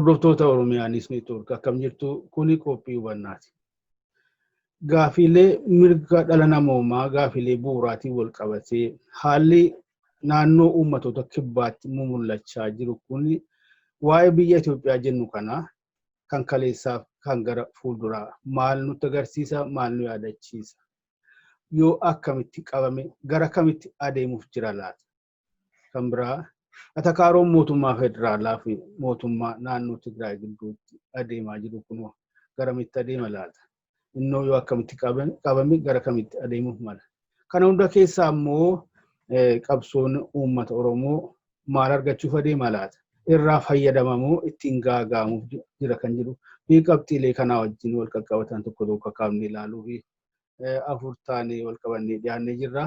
hordoftoota Oromiyaanis Network akkam jirtu kuni qophii hubannaati. Gaafilee mirga dhala namoomaa gaafilee bu'uuraatiin wal qabatee haalli naannoo ummatoota Kibbaatti mul'achaa jiru kuni waa'ee biyya Itoophiyaa jennu kana kan kaleessaaf kan gara fuulduraa maal nutti agarsiisa maal nu yaadachiisa yoo akkamitti qabame gara kamitti adeemuuf jira laata kan biraa Atakaaroon mootummaa federaalaa fi mootummaa naannoo Tigiraay gidduutti adeemaa jiru kun garamitti adeema laata innoo yoo akkamitti qabame gara kamitti adeemuuf mala kana hunda keessaa immoo qabsoon uummata Oromoo maal argachuuf adeema laata irraa fayyadamamoo ittiin gaagaamuuf jira kan jiru fi qabxiilee kanaa wajjin wal qaqqabatan tokko tokko kaafnee ilaaluu fi afur taanee wal qabannee dhiyaannee jirra.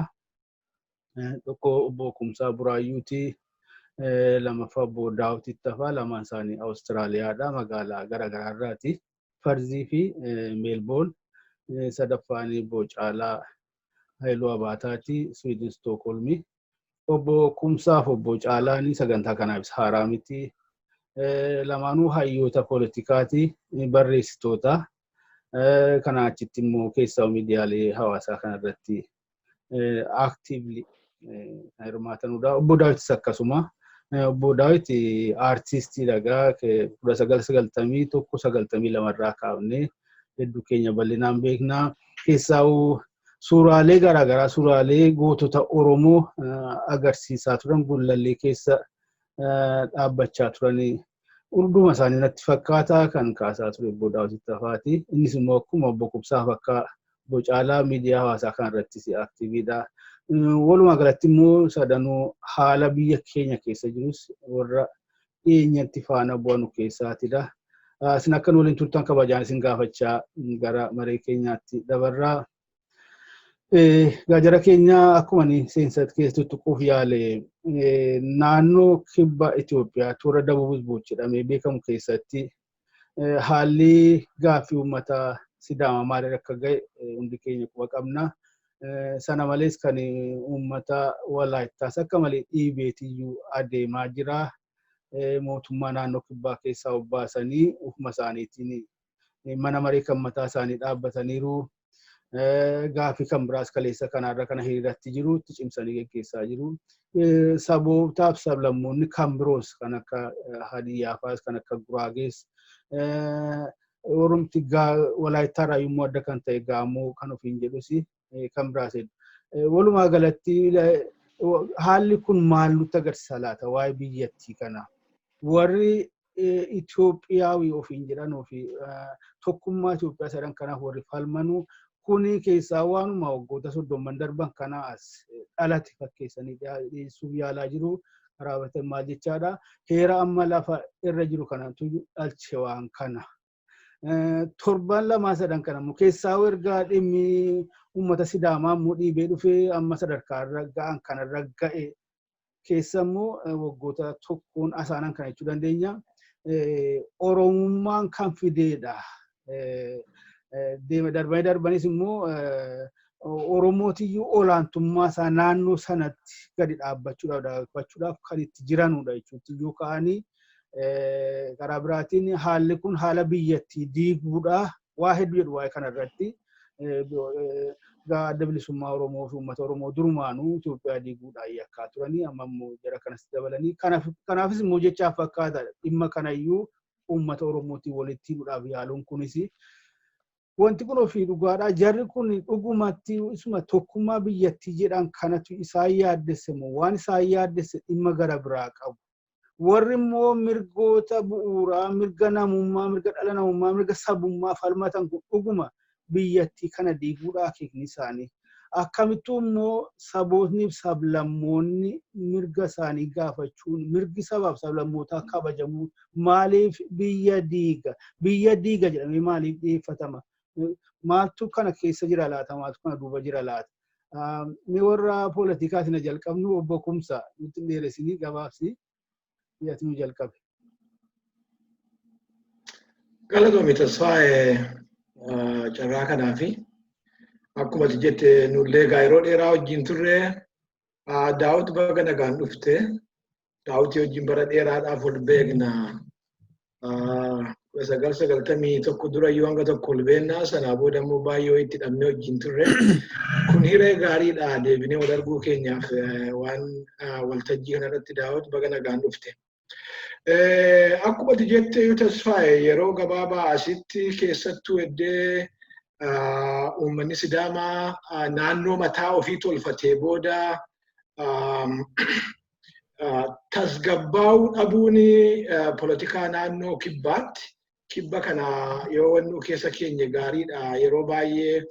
Tokko obbo Kumsaa Buraayyuuti lamaffaa obbo Daawit Tafaa lamaan isaanii Awustiraaliyaadha magaalaa garaa irraati Farzii fi Meelboon sadaffaan obbo Caalaa Haayiluu Abaataati Swiidin Stookholmi obbo Kumsaaf obbo Caalaanii sagantaa kanaaf haaraa miti lamaanuu hayyoota poolitikaati barreessitoota kana achitti immoo keessaa miidiyaalee hawaasaa kanarratti actively hirmaatanudha. Obbo Daawitis akkasuma obbo Daawit artistii dhagaa 1991-92 irraa kaafnee hedduu keenya bal'inaan beekna keessaa suuraalee garaagaraa suuraalee gootota Oromoo agarsiisaa turan gullallee keessa dhaabbachaa turanii urduma isaanii natti fakkaata kan kaasaa ture obbo Daawit Tafaati innis immoo akkuma obbo Kumsaa fakkaa obbo Caalaa miidiyaa hawaasaa kanarratti aktiiviidha. Walumaa galatti immoo sadanuu haala biyya keenya keessa jirus warra dhiyeenyatti faana bu'anu keessaatidha. Isin akka waliin turtan kabajaan isin gaafachaa gara maree keenyaatti dabarraa. Gaajara keenya akkuma seensat keessatti tuquuf yaale naannoo kibba Itoophiyaa toora dabuubus bochidhamee beekamu keessatti haalli gaaffii uummata Sidaamaa maaliif akka ga'e hundi keenya quba qabna. Sana malees kan uummata Walaayittaas akka malee dhiibeetiyyuu adeemaa jira. Mootummaa naannoo kibbaa keessaa obbaasanii ufuma isaaniitiin mana maree kan mataa isaanii dhaabbataniiru. Gaaffii kan biraas kaleessa kanarra kana hiriirratti jiru itti cimsanii geggeessaa jiru. Sabootaaf sablammoonni kan biroos kan akka Hadiyaafaas kan akka Guraagees Oromti Walaayittaa raayyummoo adda kan ta'e Gaamoo kan ofiin jedhus kan biraas walumaa galatti haalli kun maal nutti agarsiisa laata waa'ee biyyattii kana warri Itoophiyaawii ofiin jedhan ofii tokkummaa Itoophiyaa sadan kanaaf warri falmanuu kuni keessaa waanuma waggoota 30 darban kana as dhalate fakkeessanii dhiyeessuuf yaalaa jiru raawwatan maal jechaadha heera amma lafa irra jiru kanatu dhalche waan kana torban lama sadan kana keessaa erga dhimmi uummata Sidaamaa immoo dhiibee dhufee amma sadarkaa irra ga'an kanarra ga'e keessa immoo waggoota tokkoon asaanan kana jechuu dandeenya Oromummaan kan fideedha. Darbanis immoo Oromootiyyuu olaantummaa isaa naannoo sanatti gadi dhaabbachuudhaaf kan itti jiranudha jechuutti iyyuu ka'anii karaa biraatiin haalli kun haala biyyattii diiguudha waa hedduu jedhu waa'ee kanarratti adda bilisummaa Oromoo fi uummata Oromoo durumaanuu Itoophiyaa diiguudhaan yakkaa turanii amma immoo jara kanas dabalanii kanaafis immoo jechaaf fakkaata dhimma kanayyuu uummata Oromootiin walitti hidhuudhaaf yaaluun kunis wanti kun ofii dhugaadha jarri kun dhugumatti isuma tokkummaa biyyattii jedhan kanatu isaan yaaddesse moo waan isaan yaaddesse dhimma gara biraa qabu warri immoo mirgoota bu'uuraa mirga namummaa mirga dhala namummaa mirga sabummaa falmatan kun dhuguma biyyattii kana diiguudhaa keekni isaanii akkamittuu immoo sabootni fi sablammoonni mirga isaanii gaafachuun mirgi sabaaf sablammootaa kabajamuun maaliif biyya diiga jedhamee maaliif dhiyeeffatama maaltu kana keessa jira laata maaltu kana duuba jira laata ni warra poolitikaa sina jalqabnu obbo Kumsaa nutti dheeressinii gabaabsi yaatinu jalqabe. Galatoomi tasfaa'ee carraa kanaafi akkuma jette nullee yeroo dheeraa wajjin turre Daawit baga nagaan dhufte Daawit wajjin bara dheeraadhaaf ol beekna sagaltamii tokko dura yoo hanga tokko olbeennaa sanaa booda immoo baay'ee itti dhabnee wajjin turre. Kun hiree gaariidha deebinee wal arguu keenyaaf waan waltajjii kanarratti daawwatu baga nagaan dhufte. Akkuma jettee yoo tasfaaye yeroo gabaabaa asitti keessattuu eddee uummanni Sidaamaa naannoo mataa ofii tolfatee booda tasgabbaa'uu dhabuun poolitikaa naannoo Kibbaatti. Kibba kana yoo wannu keessa keenya gaariidha. Yeroo baay'ee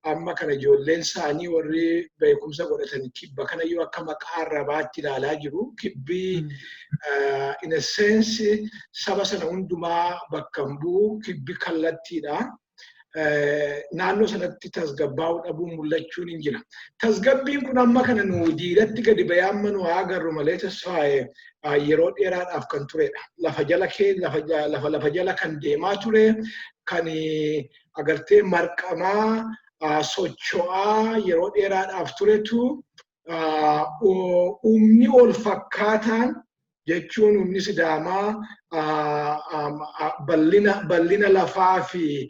amma kana ijoolleen isaanii warri beekumsa godhatan Kibba kana yoo akka maqaa arrabaatti ilaalaa jiru. Kibbii in a sense saba sana hundumaa bakka bu'u Kibbi kallattiidha. Naannoo sanatti tasgabbaa'uu dhabuun mul'achuun hin jira. Tasgabbiin kun amma kana nu diidatti gadi bayee amma nu agarru malee tasfaaye yeroo dheeraadhaaf kan turedha. Lafa jala kan deemaa ture, kan agartee marqamaa socho'aa yeroo dheeraadhaaf turetu uumni ol fakkaataan jechuun uumni Sidaamaa bal'ina lafaa fi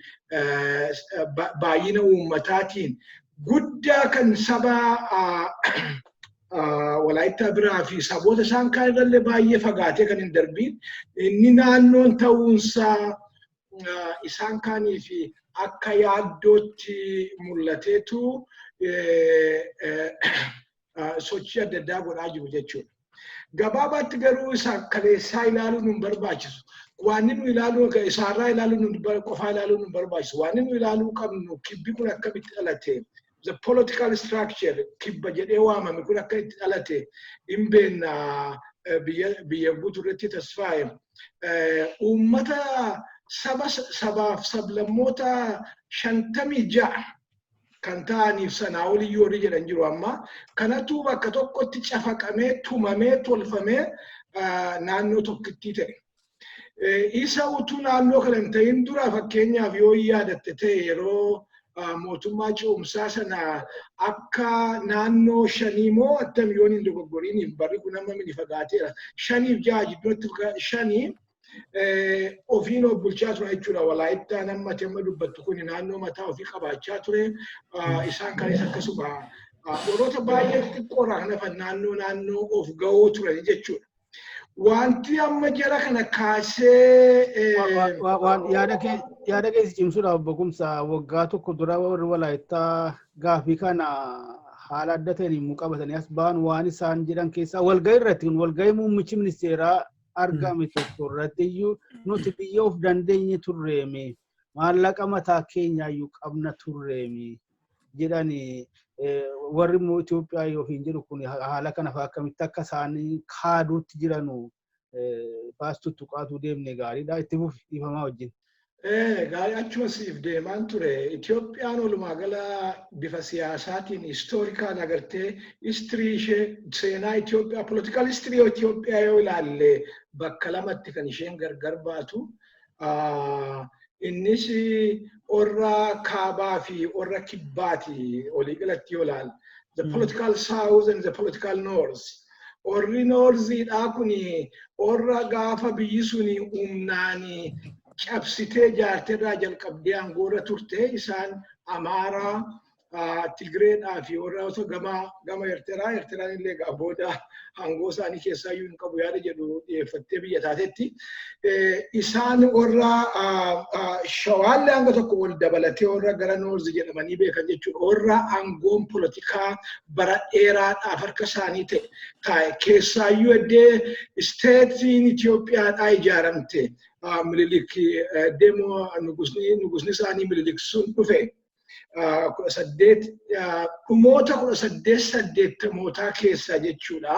baay'ina uummataatiin guddaa kan saba Walaayittaa biraa fi saboota isaan kaan irrallee baay'ee fagaatee kan hin darbiin inni naannoon ta'uunsaa isaan kaanii fi akka yaaddootti mul'ateetu sochii adda addaa godhaa jiru jechuudha. Gabaabaatti garuu isa kaleessaa ilaaluun nun barbaachisu. Waan nu ilaaluu isaarraa ilaaluun qofaa ilaaluun nun barbaachisu. Waan nu ilaaluu qabnu Kibbi kun akkamitti dhalate. The political structure Kibba jedhee waamame kun akka itti dhalate hin beekna biyya guutuurratti tasfaaye. Uummata sabaaf sablammoota 56 kan ta'aniif sanaa olii yoo jedhan jiru amma kanatu bakka tokkotti cafaqamee tumamee tolfamee naannoo tokkitti ta'e. Isa utuu naannoo kana hin ta'in dura fakkeenyaaf yoo yaadatte ta'e yeroo mootummaa ce'umsaa sana akka naannoo 5 moo 8 miliyooniin dogoggoriiniif barri kun amma mini fagaateera 5 fi 6 jidduutti 5 ofiin of bulchaa ture jechuudha. Walaayittaa namni amma dubbattu kun naannoo mataa ofii qabaachaa ture. Isaan kanis akkasuma yeroo baay'ee xiqqoorraa kan hafan naannoo of ga'oo turan jechuudha. Wanti amma jara kana kaasee yaada keessa cimsuudhaaf beekumsa waggaa tokko dura warri Walaayittaa gaafii kana haala adda ta'een immoo qabatanii as ba'an waan isaan jedhan keessaa walga'ii irratti walga'ii muummichi ministeeraa argame tokko irratti iyyuu nuti biyya of dandeenye turreemi maallaqa mataa keenya iyyuu qabna turreemi jedhanii warri immoo Itoophiyaa yoo hin jedhu kun haala kana fa'aa akkamitti akka isaan kaaduutti jiranu baastutti qaatuu deemne gaariidha itti fufiifamaa wajjin. Gaarii achuma siif deemaan ture. Itoophiyaan walumaa gala bifa siyaasaatiin istoorikaan agartee istirii ishee seenaa Itoophiyaa political history Itoophiyaa yoo ilaalle bakka lamatti kan isheen gargar baatu. Innis orra kaabaa fi orra kibbaati olii galatti yoo ilaalle. The political south and the political north. Orri norziidhaa kuni orra gaafa biyyi suni humnaani cabsitee jaarteerraa jalqabdee aangoorra turte isaan Amaaraa, Tigireedhaa fi warra gama Eertiraan illee booda aangoo isaanii keessaa iyyuu hin qabu yaada jedhu dhiyeeffattee biyya taatetti. Isaan warra Shawaallee hanga tokko wal dabalatee warra gara Noorzi jedhamanii beekan jechuudha. Warra aangoon politikaa bara dheeraadhaaf harka isaanii ta'e keessaayyuu eddee isteetiin Itoophiyaadhaa ijaaramte. Mililik deemoo nugusni isaanii mililik sun dhufe. Dhumoota 1880 keessa jechuudha.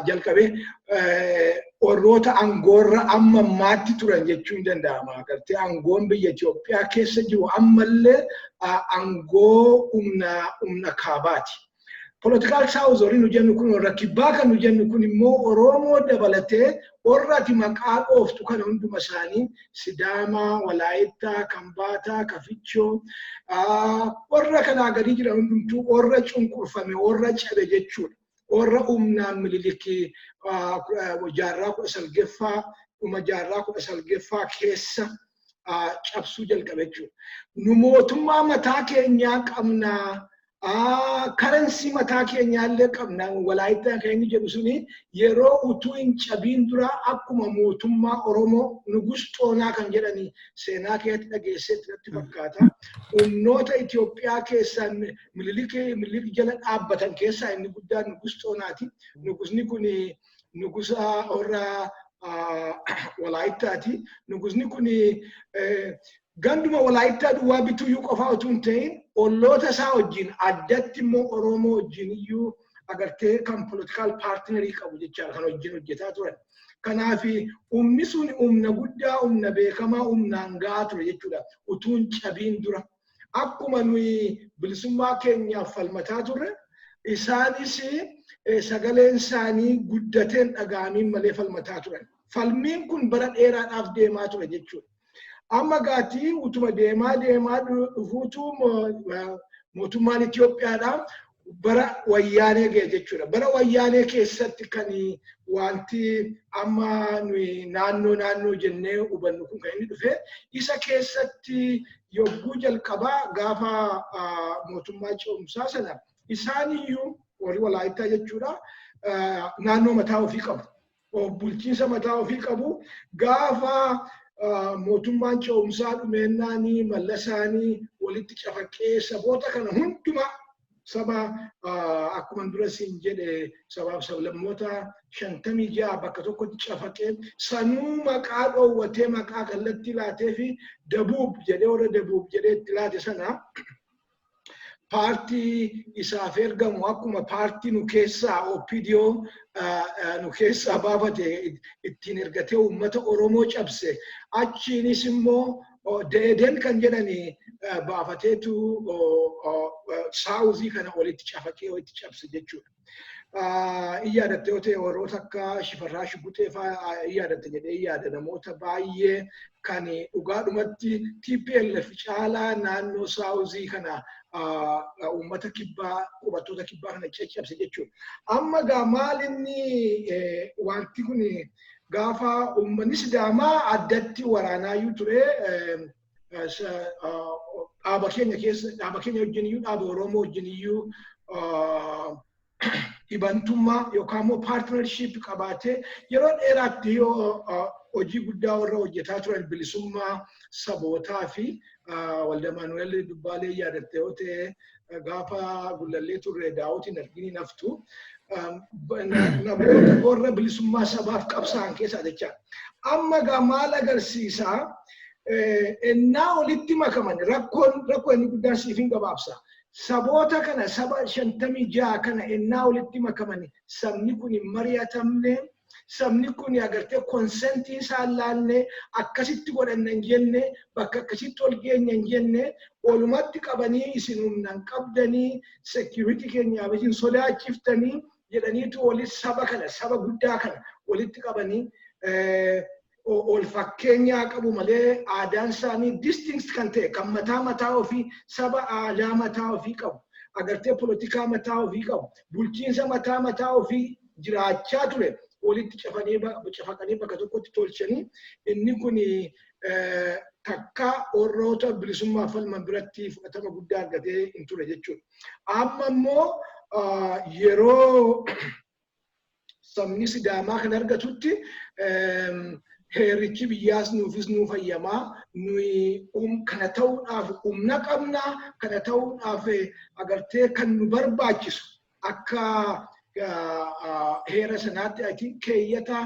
Jalqabee warroota aangoorra amma ammaatti turan jechuun danda'ama. Gartee aangoon biyya Itoophiyaa keessa jiru ammallee aangoo humna kaabaati. Political south horii nu jennu kun warra kibbaa kan nu jennu kun immoo Oromoo dabalatee warraati maqaa dhooftu kana hunduma isaanii Sidaamaa, Walaayittaa, Kambaataa, Kafichoo warra kanaa gadi jira hundumtuu warra cunqurfame warra cabe jechuudha. Warra humnaan mililikii jaarraa 19ffaa jaarraa 19ffaa keessa cabsuu jalqabe jechuudha. Nu mootummaa mataa keenyaa qabnaa. Currency mataa keenyaallee qabna walaayittaa kan inni jedhu suni yeroo utuu hin cabiin dura akkuma mootummaa Oromoo nugus xoonaa kan jedhani seenaa keessatti dhageessetti natti fakkaata. Humnoota Itoophiyaa keessaa mililikii jala dhaabbatan keessaa inni guddaan nugus xoonaati. Nugusni kun nugusa warra walaayittaati. Nugusni kun ganduma walaayittaa duwwaa bituyyuu qofaa utuu hin ta'in olloota isaa wajjin addatti immoo Oromoo wajjin iyyuu agartee kan political partnerii qabu jechaadha kan wajjin hojjetaa turan. Kanaaf humni sun humna guddaa, humna beekamaa, humnaan gahaa ture jechuudha utuu hin cabiin dura. Akkuma nuyi bilisummaa keenyaaf falmataa turre isaanis sagaleen isaanii guddateen dhaga'amiin malee falmataa turan. Falmiin kun bara dheeraadhaaf deemaa ture jechuudha. Amma gaatii utuma deemaa dhufuutu mootummaan Itoophiyaadhaan bara wayyaanee ga'e jechuudha. Bara wayyaanee keessatti kan wanti amma nuyi naannoo jennee hubannu kun kan inni dhufe isa keessatti yogguu jalqabaa gaafa mootummaa ce'umsaa sana isaaniyyuu warri walaayittaa jechuudha naannoo mataa ofii qabu. Bulchiinsa mataa ofii qabu gaafa mootummaan ce'umsaa dhumeennaanii mallasaanii walitti cafaqee saboota kana hundumaa saba akkuma dura siin jedhe sabaaf sablammootaa 56 bakka tokkotti cafaqee sanuu maqaa dhoowwatee maqaa kallattii laatee fi dabuub jedhee warra dabuub jedhee itti laate sana paartii isaaf ergamu akkuma paartii nu keessaa OPDO nu keessaa baafate ittiin ergatee uummata Oromoo cabse achiinis immoo deeden kan jedhani baafateetu saawuzii kana walitti cafaqee walitti cabse jechuudha. Iyyaadatte yoo ta'e warroota akka Shifarraa Shibbuxee fa'aa iyyaadatte jedhee iyyaada namoota baay'ee kan dhugaadhumatti TPLF caalaa naannoo saawuzii kana ummata kibbaa qubattoota kibbaa kana caccabse jechuudha. Amma gaa maalinni wanti kun gaafa uummanni Sidaamaa addatti waraanaayyuu ture dhaaba keenya wajjin iyyuu dhaaba Oromoo wajjin iyyuu hibantummaa yookaan immoo partnership qabaatee yeroo dheeraatti hojii guddaa warra hojjetaa turan bilisummaa sabootaa fi walda Maanuweel Dubbaalee yaadatte yoo ta'e gaafa gullallee turre daawutiin arginu naftu namoota warra bilisummaa sabaaf qabsaa'an keessaa jecha. Amma gaa maal agarsiisaa ennaa walitti makaman rakkoo inni guddaan siif hin gabaabsa. Saboota kana saba 56 kana ennaa walitti makaman sabni kun hin mari'atamne sabni kun agartee konsentii isaan laanne akkasitti godhanna hin jenne bakka akkasitti ol geenya hin jenne olumatti qabanii isin humnaan qabdanii security keenyaaf isin sodaachiftanii jedhaniitu walitti saba kana saba guddaa kana walitti qabanii ol fakkeenyaa qabu malee aadaan isaanii distinct kan ta'e kan mataa ofii saba aadaa mataa ofii qabu agartee politikaa mataa ofii qabu bulchiinsa mataa ofii jiraachaa ture walitti cafaqanii bakka tokkotti tolchanii inni kun takka warroota bilisummaa falman biratti fudhatama guddaa argatee hin ture jechuudha. Amma immoo yeroo sabni Sidaamaa kan argatutti heerichi biyyaas nuufis nuuf hayyamaa nuyi kana ta'uudhaaf humna qabnaa kana ta'uudhaaf agartee kan nu barbaachisu akka heera sanaatti ati keeyyata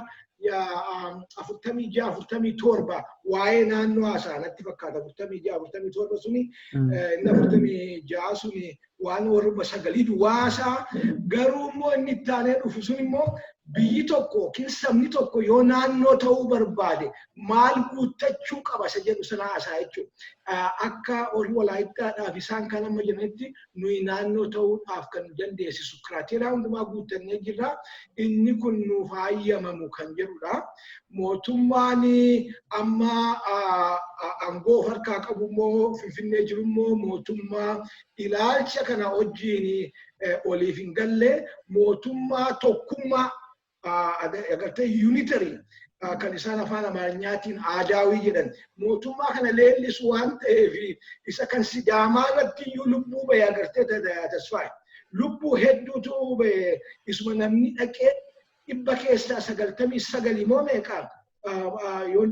46-47 waa'ee naannoo haasaanatti fakkaata 46-47 suni 46 suni waan warra sagalii duwwaasaa garuu immoo inni itti aanee dhufu sun immoo biyyi tokko yookiin sabni tokko yoo naannoo ta'uu barbaade maal guuttachuu qaba isa jedhu sana haasaa jechuudha. Akka warri walaayittaadhaaf isaan kan amma jedhanitti nuyi naannoo ta'uudhaaf kan dandeessisu kiraateeraa hundumaa guuttannee jirra. Inni kun nuuf hayyamamu kan jedhudha. Mootummaan amma aangoo harkaa qabu immoo Finfinnee jiru immoo mootummaa ilaalcha kana wajjin oliif hin galle mootummaa tokkummaa agartee unitary kan isaan afaan Amaariyaatiin aadaawii jedhan mootummaa kana leellisu waan ta'eef isa kan Sidaamaa irratti iyyuu lubbuu ba'e agartee tasfaa lubbuu hedduutu ba'e isuma namni dhaqee dhibba keessaa 99 moo meeqa yoon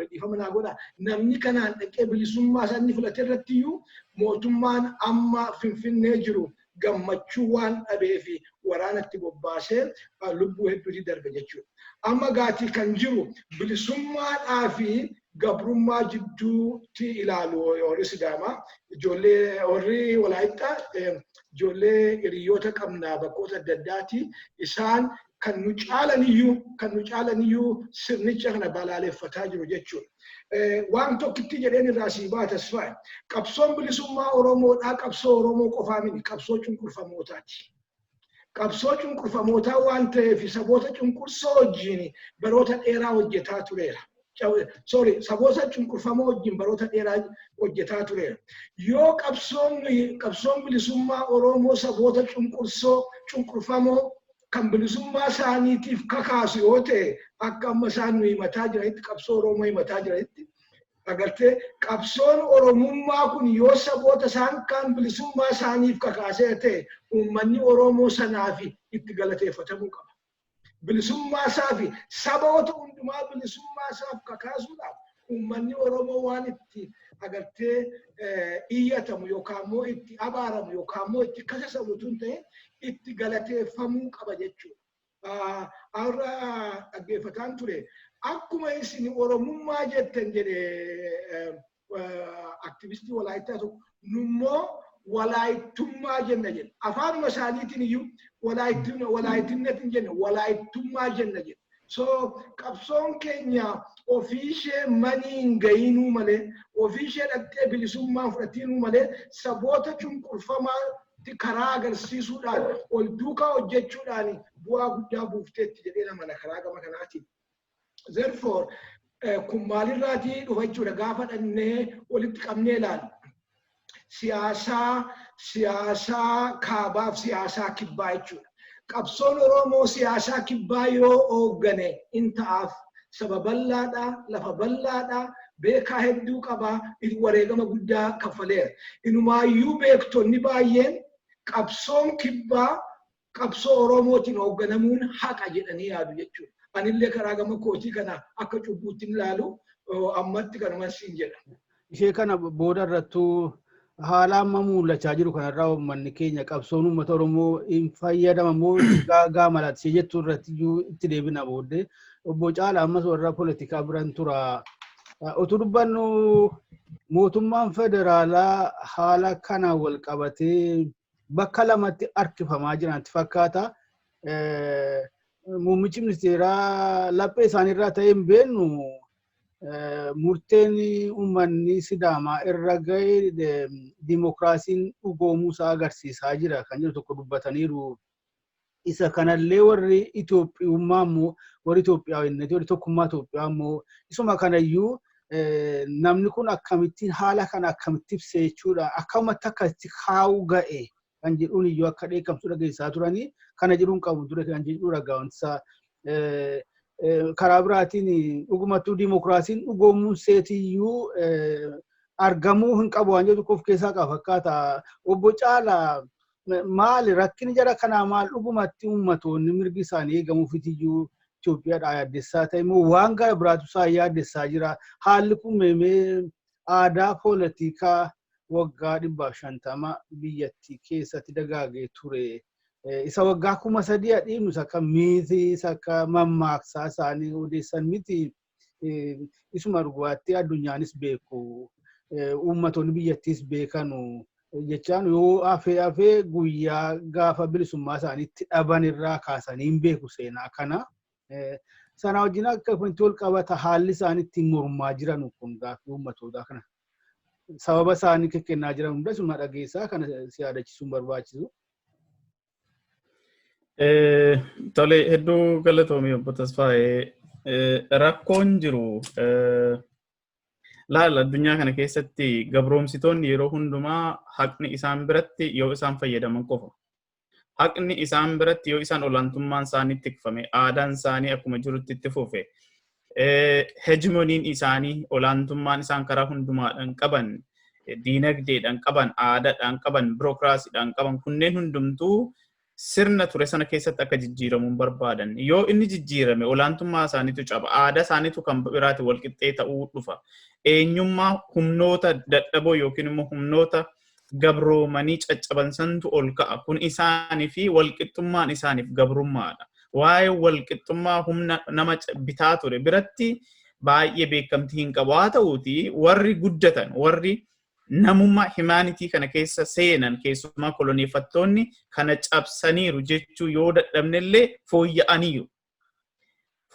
dhiifama naa godha namni kanaan dhaqee bilisummaa isaanii filate irratti iyyuu mootummaan amma Finfinnee jiru gammachuu waan dhabeef waraanatti bobbaasee lubbuu hedduutti darbe jechuudha. Amma gaatii kan jiru bilisummaadhaa fi gabrummaa jidduutti ilaalu warri Sidaamaa ijoollee warri Walaayittaa ijoollee hiriyoota qabnaa bakkoota adda addaati isaan kan nu caalaniyyuu sirnicha kana balaaleffataa jiru jechuudha. Waan tokkitti jedheen irraa sii baatasfaa qabsoon bilisummaa Oromoodhaa qabsoo Oromoo qofaa miti qabsoo cunqurfamootaati. Qabsoo cunqurfamootaa waan ta'eef saboota cunqursoo wajjin baroota dheeraa hojjetaa tureera. Saboota cunqurfamoo wajjin baroota dheeraa hojjetaa tureera. Yoo qabsoon bilisummaa Oromoo saboota cunqurfamoo kan bilisummaa isaaniitiif kakaasu yoo ta'e akka amma isaan nu himataa jiranitti qabsoo Oromoo himataa jiranitti agartee qabsoon Oromummaa kun yoo saboota isaan kan bilisummaa isaaniif kakaasee ta'e uummanni Oromoo sanaaf itti galateeffatamuu qaba. Bilisummaa isaa fi saboota hundumaa bilisummaa isaaf kakaasuudhaaf uummanni Oromoo waan itti agartee iyyatamu yookaan immoo itti abaaramu yookaan immoo itti kasasamu tun ta'e itti galateeffamuu qaba jechuudha. Har'a dhaggeeffataan ture. Akkuma isin Oromummaa jettan jedhee aktivistii Walaayittaa tokko nummoo Walaayittummaa jenna jedha. Afaanuma isaaniitiin iyyuu Walaayittinneetiin jenna Walaayittummaa jenna jedha. So qabsoon keenya ofiishee maniin gayinuu malee ofiishee dhaqxee bilisummaa fudhatinuu malee saboota cunqurfamaa karaa agarsiisuudhaan ol duukaa hojjechuudhaan bu'aa guddaa buufteetti jedhee nama karaa gama kanaatiin. Therefore kun maalirraatii dhufachuudha gaafa dhannee walitti qabnee ilaalu. Siyaasaa kaabaaf siyaasaa kibbaa jechuudha. Qabsoon Oromoo siyaasaa kibbaa yoo hooggane in ta'aaf saba bal'aadhaa lafa bal'aadhaa beekaa hedduu qabaa wareegama guddaa kaffaleera. Inumaayyuu beektonni baay'een qabsoon kibbaa qabsoo Oromootiin hoogganamuun haqa jedhanii yaadu jechuudha. Anillee karaa gama kootii kana akka cubbuutti ilaalu ammatti kanuma siin jedha. Ishee kana booda irrattuu haala amma mul'achaa jiru kanarraa uummanni keenya qabsoon uummata Oromoo hin fayyadamamoo gaagaa malaatishee jettuu irratti itti deebina booddee obbo Caalaa ammas warra poolitikaa biran tura. Utuu dubbannu mootummaan federaalaa haala kana wal qabatee bakka lamatti harkifamaa jiranti fakkaata. Muummichi ministeeraa laphee isaaniirraa ta'ee hin beeknu murteen uummanni Sidaamaa irra ga'e dimokiraasiin dhugoomuusaa agarsiisaa jira kan jedhu tokko dubbataniiru. Isa kanallee warri Itoophiyaa immoo warri Itoophiyaawwanneeti warri tokkummaa Itoophiyaa immoo isuma kanayyuu namni kun akkamittiin haala kana akkamitti ibsee jechuudha akkamatti akkasitti kaa'uu ga'e kan jedhuun iyyuu akka dheekkamsu dhageessaa turanii kana jedhuun qabu ture kan jedhu dhagaa'amsa. Karaa biraatiin dhugumattuu dimokiraasiin dhugoomuun seetiyyuu argamuu hin qabu waan jedhu of keessaa qaba fakkaata. Obbo Caalaa maali rakkinni jara kanaa maal dhugumatti uummatoonni mirgi isaanii eegamuufitiyyuu Itoophiyaadhaa yaaddessaa ta'e immoo waan gara biraatu isaa yaaddessaa jira. Haalli kun meemee aadaa poolitikaa waggaa 150 biyyattii keessatti dagaagee ture. Isa waggaa 3,000 dhiibnu akka miitii akka mammaaksaa isaanii odeessan miti isuma dhugaatti addunyaanis beeku uummattoonni biyyattiis beekanu jechaan yoo hafee guyyaa gaafa bilisummaa isaaniitti dhaban irraa kaasanii hin beeku seenaa kana. Sana wajjin akka wanti wal qabata haalli isaaniitti mormaa jiran kun gaaffii uummattootaa kana. Sababa isaanii kennaa jiran hunda suma dhageessaa kana si yaadachiisuun barbaachisu. Tole hedduu galatoomii obbo Tasfaayee rakkoon jiru laala addunyaa kana keessatti gabroomsitoonni yeroo hundumaa haqni isaan biratti yoo isaan fayyadaman qofa. haqni isaan biratti yoo isaan olaantummaan isaanii tikfame aadaan isaanii akkuma jirutti itti fufe hegemoniin isaanii olaantummaan isaan karaa hundumaadhaan qaban diinagdeedhaan qaban aadaadhaan qaban birookiraasiidhaan qaban kunneen hundumtuu sirna ture sana keessatti akka jijjiiramuun barbaadan yoo inni jijjiirame olaantummaa isaaniitu caba aadaa isaaniitu kan biraati walqixxee ta'uu dhufa eenyummaa humnoota dadhaboo yookiin immoo humnoota gabroomanii caccabansantu ol ka'a kun isaanii fi walqixxummaan isaaniif gabrummaadha waa'ee walqixxummaa humna nama bitaa ture biratti baay'ee beekamtii hin qabu haa ta'uuti warri guddatan warri namummaa humanity kana keessa seenan keessumaa koloneeffattoonni kana cabsaniiru jechuu yoo dadhabnellee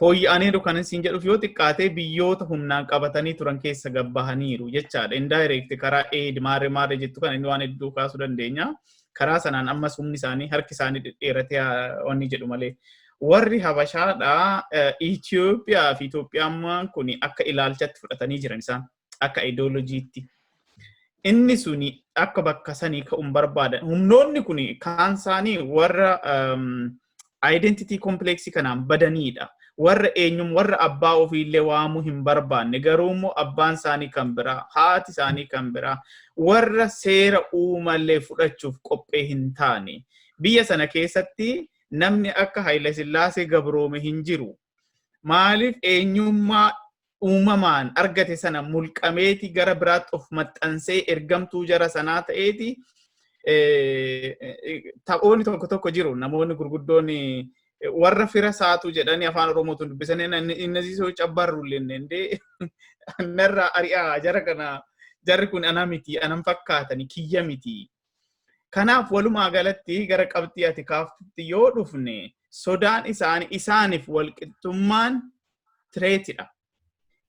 fooyya'aniiru kan isin jedhuuf yoo xiqqaatee biyyoota humnaan qabatanii turan keessa gabbahaniiru jechaadha indirect karaa aid maare jettu kan inni waan hedduu kaasuu dandeenya karaa sanaan ammas humni isaanii harki isaanii dhedheeratee wanni jedhu malee warri habashaadha Itoophiyaa fi Itoophiyaan kun akka ilaalchatti fudhatanii jiran isaan akka ideolojiitti inni suni akka bakka sanii ka'uun barbaadan humnoonni kun kaan isaanii warra identity complex kanaan badaniidha warra eenyum warra abbaa ofiillee waamuu hin barbaanne garuu immoo abbaan isaanii kan biraa haati isaanii kan biraa warra seera uumallee fudhachuuf qophee hin taane biyya sana keessatti namni akka Haayile Sillaasee gabroome hin jiru maaliif eenyummaa uumamaan argate sana mulqameeti gara biraatti of maxxansee ergamtuu jara sanaa ta'eeti taphoonni tokko jiru namoonni gurguddoon warra fira saatu jedhanii afaan Oromootiin dubbisanii inni soo cabbarruullee ndee narra ari'aa jara kana jarri kun ana miti anan fakkaatani kiyya miti kanaaf walumaa galatti gara qabxii ati kaaftutti yoo dhufne sodaan isaaniif walqixxummaan tireetidha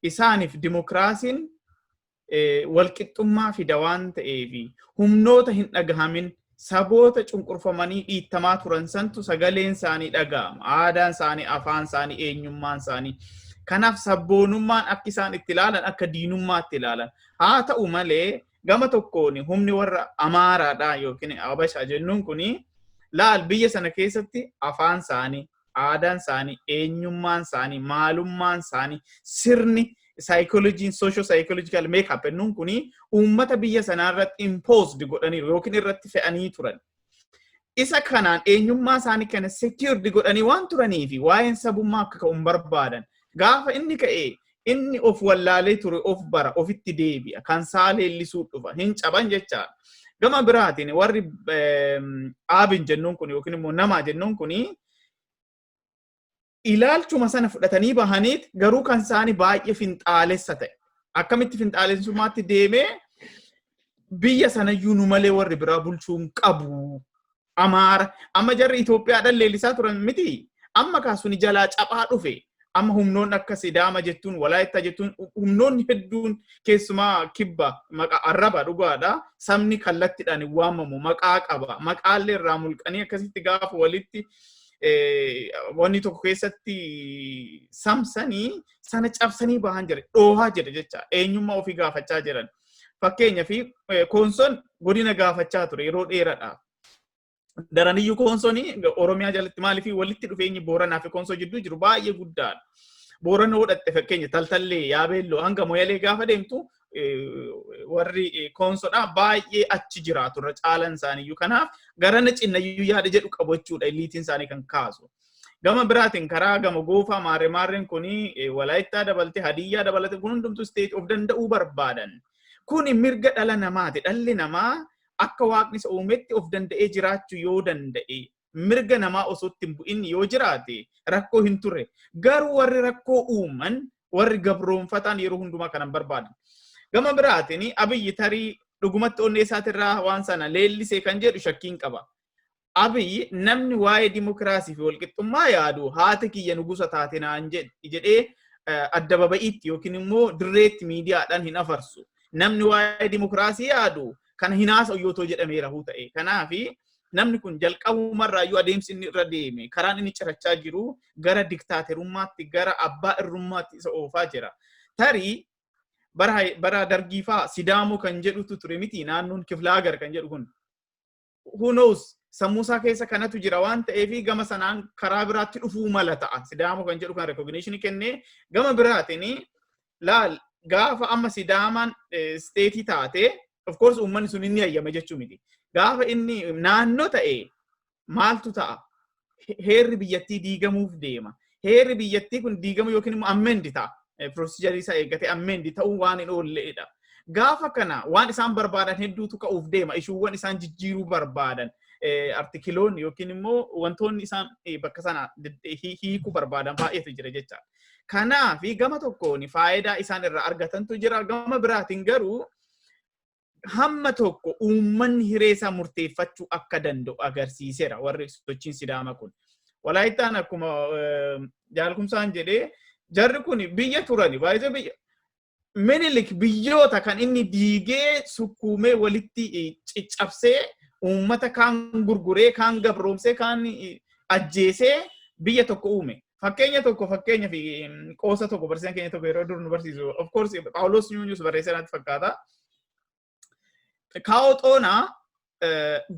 isaaniif dimokiraasiin walqixxummaa fida waan ta'eefi humnoota hin dhagahamin saboota cunqurfamanii dhiittamaa turan santu sagaleen isaanii dhaga'ama aadaan isaanii afaan isaanii eenyummaan isaanii kanaaf sabboonummaan akka isaan itti ilaalan akka diinummaatti ilaalan haa ta'u malee gama tokkoon humni warra Amaaraadha yookiin Habashaa jennuun kuni laal biyya sana keessatti afaan isaanii aadaan isaanii eenyummaan isaanii maalummaan isaanii sirni psychology social psychological makeup ennun kuni ummata biyya sanaa irratti imposed godhanii yookiin irratti fe'anii turan isa kanaan eenyummaa isaanii kana secured godhanii waan turaniifi waa'een sabummaa akka ka'uun barbaadan gaafa inni ka'ee inni of wallaalee ture of bara ofitti deebi'a kan saaleellisuu dhufa hin caban jecha gama biraatiin warri aabin jennuun kun yookiin immoo namaa jennuun kuni ilaalchuma sana fudhatanii bahaniit garuu kan isaanii baay'ee finxaalessa ta'e akkamitti finxaalessummaatti deemee biyya sanayyuu nu malee warri biraa bulchuun qabu Amaara amma jarri Itoophiyaadhaan leellisaa turan miti amma kaasuni jalaa caphaa dhufe amma humnoonni akka Sidaama jettuun Walaayittaa jettuun humnoonni hedduun keessumaa Kibbaa maqaa arraba dhugaadha sabni kallattiidhaan waamamu maqaa qaba maqaallee irraa mulqanii akkasitti gaafa walitti wanni tokko keessatti samsanii sana cabsanii bahan jira dhoohaa jira jecha eenyummaa ofii gaafachaa jiran fakkeenya fi koonsoon godina gaafachaa ture yeroo dheeraadha daraniyyuu koonsoonii Oromiyaa jalatti maalii fi walitti dhufeenyi Booranaa fi koonsoo jidduu jiru baay'ee guddaadha Boorana hodhatte fakkeenya taltallee Yaabeelloo hanga Moyalee gaafa deemtu warri koonsoodha baay'ee achi jiraatu irra caalan isaaniiyyuu kanaaf garana cinnayyuu yaada jedhu qabu jechuudha illiitiin isaanii kan kaasu gama biraatiin karaa gama goofaa maarreen kuni Walaayittaa dabalatee Hadiyyaa dabalatee kun hundumtuu state of danda'uu barbaadan kuni mirga dhala namaati dhalli namaa akka waaqni isa uumetti of danda'ee jiraachuu yoo danda'e mirga namaa osoo ittiin bu'in yoo jiraate rakkoo hin turre garuu warri rakkoo uuman warri gabroonfataan yeroo hundumaa kanan barbaadan gama biraatiin Abiyyi tarii dhugumatti onnee isaatirraa waan sana leellisee kan jedhu shakkiin qaba Abiyyi namni waa'ee dimokiraasii fi walqixxummaa yaadu haati kiyya nugusa taate naan jedhee adda baba'iitti yookiin immoo dirreetti miidiyaadhaan hin afarsu namni waa'ee dimokiraasii yaadu kana hinaasa oyyootoo jedhamee rahuu ta'e kanaafi namni kun jalqabumarraayyuu adeemsi inni irra deeme karaan inni cirachaa jiru gara diktaaterummaatti gara abbaa irrummaatti isa oofaa jira tarii bara dargiifaa Sidaamoo kan jedhutu ture miti naannoon Kiflaagar kan jedhu kun who knows sammuu isaa keessa kanatu jira waan ta'eef gama sanaan karaa biraatti dhufuu mala ta'a. Sidaama kan jedhu kan recognition kennee gama biraatiin laal gaafa amma sidaamaan steetii taate of course uummanni sun inni hayyama jechuu miti. Gaafa inni naannoo ta'e maaltu ta'a? Heerri biyyattii diigamuuf deema. Heerri biyyattii kun diigamu yookiin immoo ammendi ta'a. Procedure isaa eeggatee ammendi ta'uu waan hin oolleedha. Gaafa kana waan isaan barbaadan hedduutu ka'uuf deema. Ishuuwwan isaan jijjiiruu barbaadan. Artikiloonni yookiin immoo wantoonni isaan bakka sana hiikuu barbaadan baay'eetu jira jechaadha. Kanaaf gama tokkoon faayidaa isaan irraa argatantu jira. Gama biraatiin garuu hamma tokko uummanni hiree isaa murteeffachuu akka danda'u agarsiiseera warri sochiin Sidaama kun. Walaayittaan akkuma jaalkumsaan jedhee jarri kun biyya turani baay'ee biyya Minilik biyyoota kan inni diigee sukkuumee walitti ciccabsee uummata kaan gurguree kaan gabroomsee kaan ajjeesee biyya tokko uume. Fakkeenya fi qoosa tokko barsiisan keenya tokko yeroo dur nu barsiisu. Of course Phaawulos Nyuunyus barreessee natti fakkaata. Kaa'oxoonaa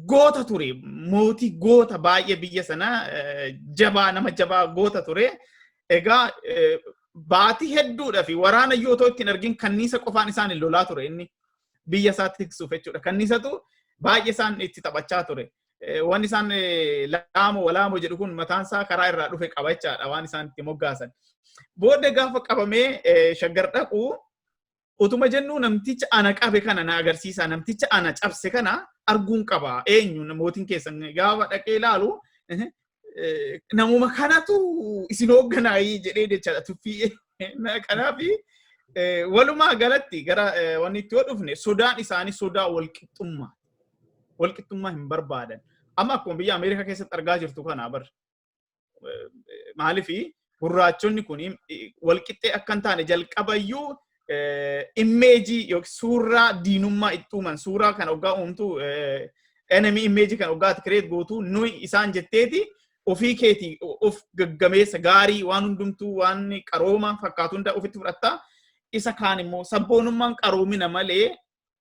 goota ture. Mootii goota baay'ee biyya sana jabaa nama jabaa goota ture. Egaa baatii hedduudha fi waraana yoo ta'u ittiin argin kanniisa qofaan isaan lolaa ture inni biyya isaatti tiksuuf jechuudha. Kanniisatu baay'ee isaan itti taphachaa ture. Waan isaan walaamo jedhu kun mataan isaa karaa irraa dhufe qaba jechaadha waan isaan itti moggaasan. Booddee gaafa qabamee shaggar dhaqu utuma jennu namticha ana qabe kana na agarsiisa. Namticha ana cabse kana arguun qaba. Eenyu mootiin keessan gaafa dhaqee ilaalu namuma kanatu isin hoogganaayii jedhee jechaadha tuffii. Kanaaf walumaa galatti gara wanni itti dhufne sodaan isaanii sodaa walqixxummaa. Walqixxummaa hin barbaadan. Amma akkuma biyya Ameerikaa keessatti argaa jirtu kana bar maaliif gurraachonni kun walqixxee akka hin taane jalqabayyuu immeejii yookiin suuraa diinummaa itti uuman suuraa kan hoggaa uumtu enemy immeejii kan hoggaatti kireet gootu nuyi isaan jetteeti ofii keetii of gaggameessa gaarii waan hundumtuu waan qarooma fakkaatu hunda ofitti fudhatta isa kaan immoo sabboonummaan qaroomina malee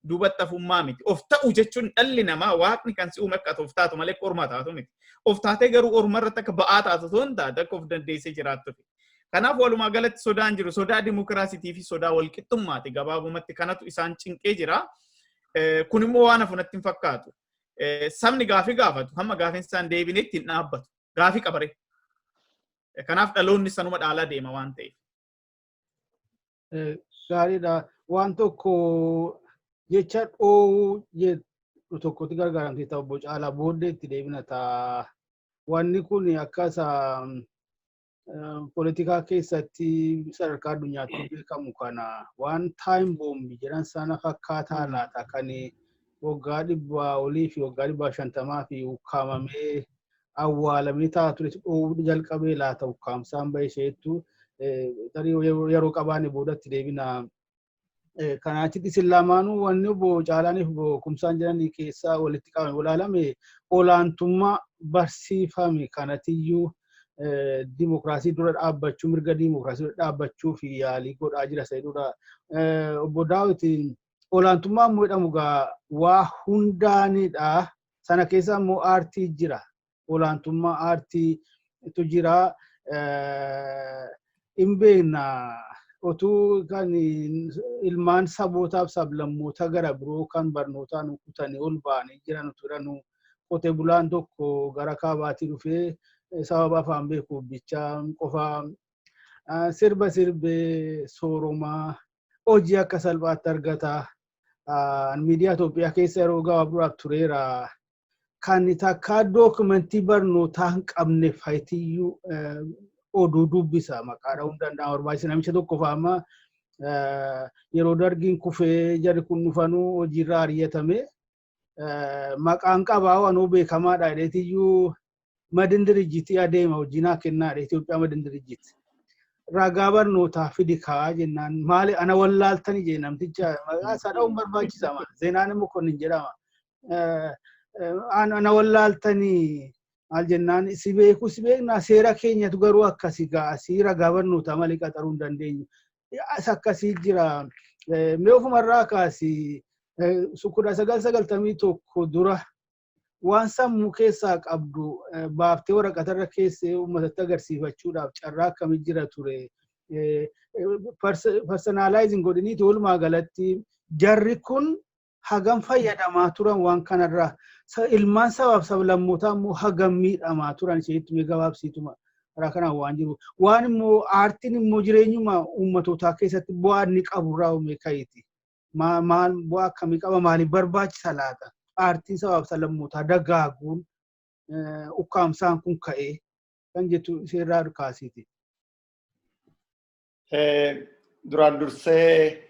duubatti hafummaa miti. Of ta'u jechuun dhalli namaa waaqni kan si uume akka of taatu malee orma taatu miti. Of taatee garuu orma irratti akka ba'aa taatu osoo hin taate akka of dandeessee jiraattu. Kanaaf walumaa galatti sodaan jiru sodaa dimokiraasiitii fi sodaa walqixxummaati gabaabumatti kanatu isaan cinqee jira. Kun immoo waan hafunatti hin fakkaatu. Sabni gaafii gaafatu hamma gaafiin isaan deebinee ittiin dhaabbatu. Gaafii qabare. Kanaaf dhaloonni sanuma dhaalaa deema waan ta'eef. Gaariidha. Waan tokko jecha dhoowuu jedhu tokkotti gargaaramtee ta'u obbo Caalaa booddee itti deebina ta'a. Wanni kun akkasa poolitikaa keessatti sadarkaa addunyaatti beekamu kana waan taayim boombii jedhan sana fakkaataa laata kan waggaa 100 olii fi waggaa 150 fi ukkaamamee awwaalamee ta'a ture dhoowuu jalqabee laata ukkaamsaan bahee isheettu yeroo qabaane boodatti deebina. Kanaatitti isin lamaanuu wanni obbo Caalaaniif obbo Kumsaan jedhanii keessaa walitti qabame walaalame olaantummaa barsiifame kanatiyyuu dimokiraasii dura dhaabbachuu mirga dimokiraasii dura dhaabbachuu fi yaalii godhaa jira jedhudha. Obbo Daawit olaantummaa immoo jedhamu waa hundaanidha. Sana keessa immoo aartii jira. Olaantummaa aartiitu jira. Hin beekna. Otuu kan ilmaan sabootaaf sablammoota gara biroo kan barnootaan kutanii ol ba'anii jiran turanu qotee bulaan tokko gara kaabaatii dhufee sababa afaan beekuuf bicha qofa sirba sirbee sooromaa hojii akka salphaatti argata. Miidiyaa Itoophiyaa keessa yeroo gabaabduraaf tureera. Kan takka dookumentii barnootaa hin qabne fayitiyyuu oduu dubbisa maqaa dha'uu danda'a barbaachisa namicha tokko fa'aama yeroo dargiin kufee jarri kun dhufanuu hojiirraa ari'atame maqaan qabaa wanoo beekamaadha jedheetiyyuu madin dirijjitii adeema hojiinaa kennaadha Itoophiyaa madin dirijjiti. Ragaa barnootaa fidi kaa jennaan maali ana wallaaltanii jee namticha maqaa isaa dha'uun barbaachisa Zeenaan immoo kun hin jedhama. Ana wallaaltanii maal jennaan si beeku si beekna seera keenyatu garuu akkasii gaasii ragaa barnootaa malee qaxaruu hin dandeenyu. Akkasii jira. Mee ofumarraa kaasii 1991 dura waan sammuu keessaa qabdu baaftee waraqatarra keessee uummatatti agarsiifachuudhaaf carraa akkamii jira ture. Personalizing godhiniiti walumaa galatti jarri kun hagam fayyadamaa turan waan kanarraa. Ilmaan sabaaf sablammootaa immoo hagam miidhamaa turan isheetti mee gabaabsiituma karaa kanaan waan jiru. Waan immoo aartiin immoo jireenyuma uummatootaa keessatti bu'aa inni qaburraa uumee ka'eeti. Maal bu'aa akkamii qaba maaliif barbaachisa laata? Aartiin sabaaf sablammootaa dagaaguun ukkaamsaan kun ka'ee kan jettu isheerraa kaasiiti. Duraan dursee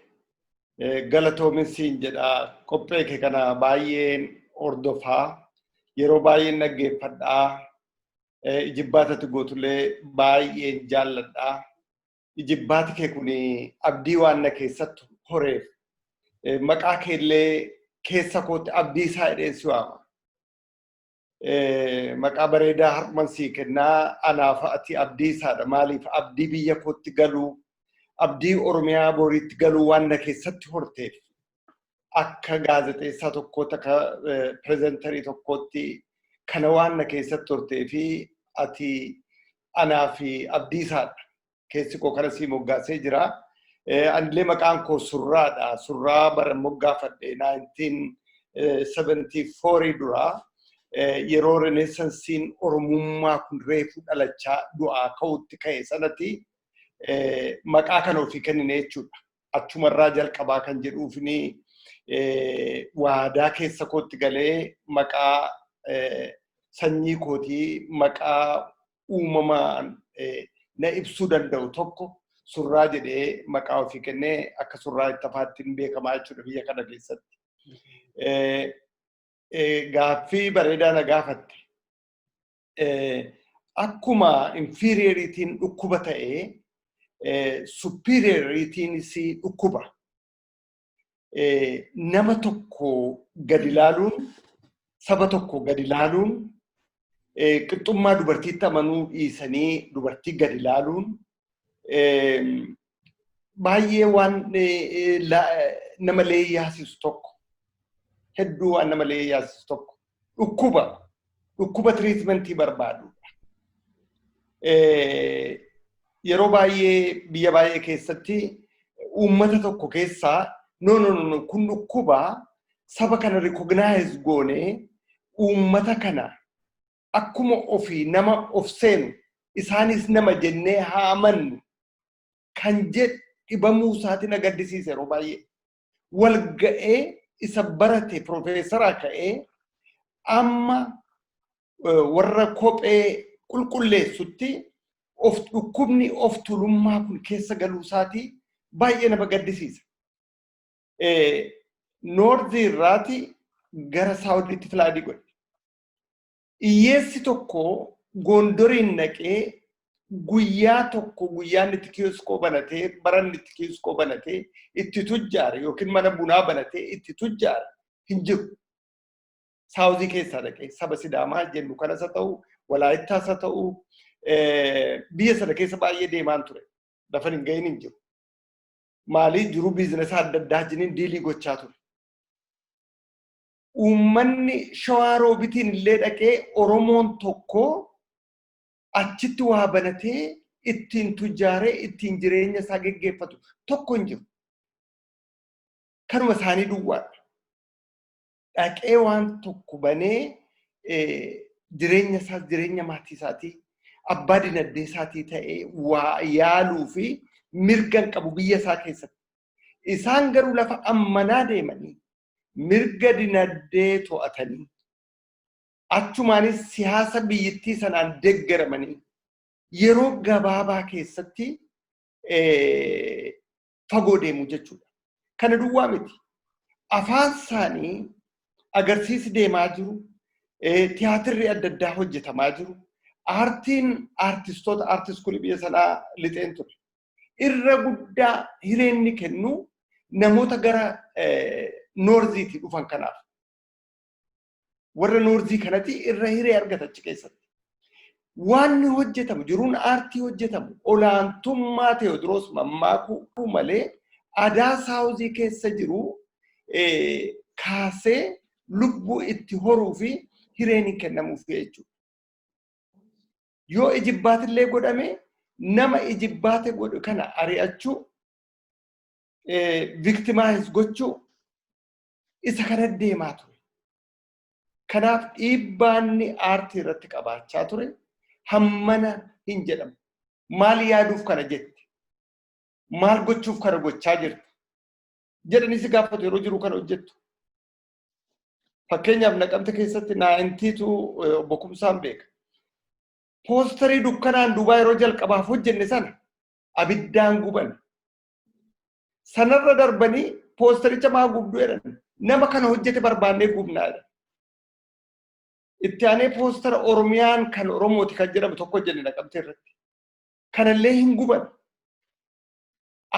galatoominsiin jedha qophee kee kana baay'een hordofaa yeroo baay'een dhaggeeffadhaa ijibbaatatti gootullee baay'een jaalladhaa ijibbaati kee kun abdii waan na keessatti horeef maqaa keellee keessa kootti abdii isaa jedheen si waama. Maqaa bareedaa harman sii kennaa anaaf ati abdii isaadha maaliif abdii biyya kootti galuu abdii Oromiyaa boriitti galuu waan na keessatti horteef akka gaazexeessaa tokkootti akka pireezentarii tokkootti kana waan na keessatti hortee fi ati anaaf abdii isaadha keessi koo kana sii moggaasee jira. Anillee maqaan koo Surraadha. Surraa bara moggaafadhe 1974 duraa yeroo renesansiin Oromummaa kun reefu dhalachaa du'aa ka'utti ka'e sanatti maqaa kana ofii kennine jechuudha. Achumarraa jalqabaa kan jedhuufini waadaa keessa kootti galee maqaa sanyii kootii maqaa uumamaan na ibsuu danda'u tokko Surraa jedhee maqaa ofii kennee akka Surraa itti afaattiin beekamaa jechuudha biyya kana keessatti. Gaaffii bareedaa na gaafatte. Akkuma inferioritiin dhukkuba ta'ee superioritiin si dhukkuba. Nama tokko gadi ilaaluun saba tokko gadi ilaaluun qixxummaa dubartiitti amanuu dhiisanii dubartii gadi ilaaluun baay'ee waan nama leeyyaasisu tokko hedduu waan nama leeyyaasisu tokko dhukkuba tiriitmentii barbaadudha. Yeroo baay'ee biyya baay'ee keessatti uummata tokko keessaa no kun dhukkuba saba kana recognize goonee uummata kana akkuma ofii nama of seenu isaanis nama jennee haa amannu kan jedhu dhibamuu isaatiin agaddisiise yeroo baay'ee wal ga'ee isa barate profeesaraa ka'ee amma warra kophee qulqulleessutti of dhukkubni of tulummaa kun keessa galuu isaatii baay'ee nama gaddisiisa. Noordii irraati gara saawudiitti filaadii godhe. Iyyeessi tokko Gondoriin naqee guyyaa tokko guyyaan itti kiyooskoo banatee baranni itti kiyooskoo banatee itti tujjaare yookiin mana bunaa banatee itti tujjaare hin jiru. Saawuzii keessaa dhaqee saba Sidaamaa jennu kanas haa ta'u Walaayittaas haa ta'u biyya sana keessa baay'ee deemaan ture. Lafa hin gahin hin jiru. Maalii jiru biizinasa adda addaa jiniin diilii gochaa ture. Uummanni Shawaa Roobitiin illee dhaqee Oromoon tokko achitti waa banatee ittiin tujjaaree ittiin jireenya isaa geggeeffatu tokko hin jiru. Kanuma isaanii duwwaadha. Dhaqee waan tokko banee jireenya isaas jireenya maatii isaatii abbaa dinagdee isaatii ta'ee waa yaaluu fi mirgan qabu biyya isaa keessatti. Isaan garuu lafa ammanaa deemanii mirga dinagdee to'atanii achumaanis siyaasa biyyattii sanaan deeggaramanii yeroo gabaabaa keessatti fagoo deemu jechuudha. Kana duwwaa miti. Afaan isaanii agarsiisi deemaa jiru. Tiyaatirri adda addaa hojjetamaa jiru. Aartiin aartistoota aartiskuulii biyya sanaa lixeen ture. Irra guddaa hireenni kennu namoota gara Noorziitii dhufan kanaaf. Warra Noorzii kanatti irra hiree argata achi keessatti. Waan hojjetamu jiruun aartii hojjetamu olaantummaa Teewodiroos mammaakuu malee aadaa saawuzii keessa jiru kaasee lubbuu itti horuu fi hireen hin kennamuuf jechuudha. Yoo ijibbaatillee godhame nama ijibbaate godhu kana ari'achuu victimize gochuu isa kana deemaa ture. Kanaaf dhiibbaanni aartii irratti qabaachaa ture hammana hin jedhamu. Maal yaaduuf kana jetti? Maal gochuuf kana gochaa jirti? Jedhanii si gaafatu yeroo jiru kana hojjettu. Fakkeenyaaf Naqamte keessatti 92 bokumsaan beeka. Poosterii dukkanaan Duubaa yeroo jalqabaaf hojjenne sana abiddaan guban. Sanarra darbanii poostericha maa gubduu jedhan nama kana hojjete barbaannee gubnaadha. Itti aanee poostera Oromiyaan kan Oromooti kan jedhamu tokko hojjenne Naqamte irratti. Kanallee hin guban.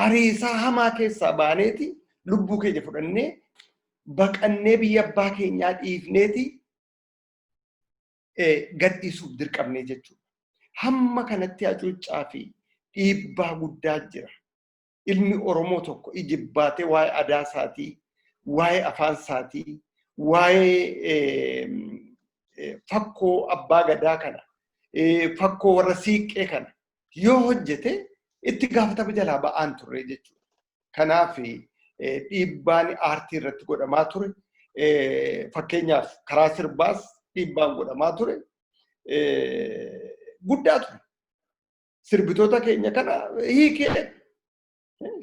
Ariisaa hamaa keessaa baaneeti lubbuu keenya fudhannee baqannee biyya abbaa keenyaa dhiifneeti gadhiisuuf dirqamnee jechuudha. Hamma kanatti hacuuccaa fi dhiibbaa guddaa jira. Ilmi Oromoo tokko ijibbaatee waa'ee aadaa isaatii, waa'ee afaan isaatii, waa'ee fakkoo abbaa gadaa kana, fakkoo warra siiqqee kana yoo hojjete itti gaafatama jalaa ba'aan turre jechuudha. Kanaaf dhiibbaan aartii irratti godhamaa ture. Fakkeenyaaf karaa sirbaas dhiibbaan godhamaa ture. Guddaa ture. Sirbitoota keenya kana hiikee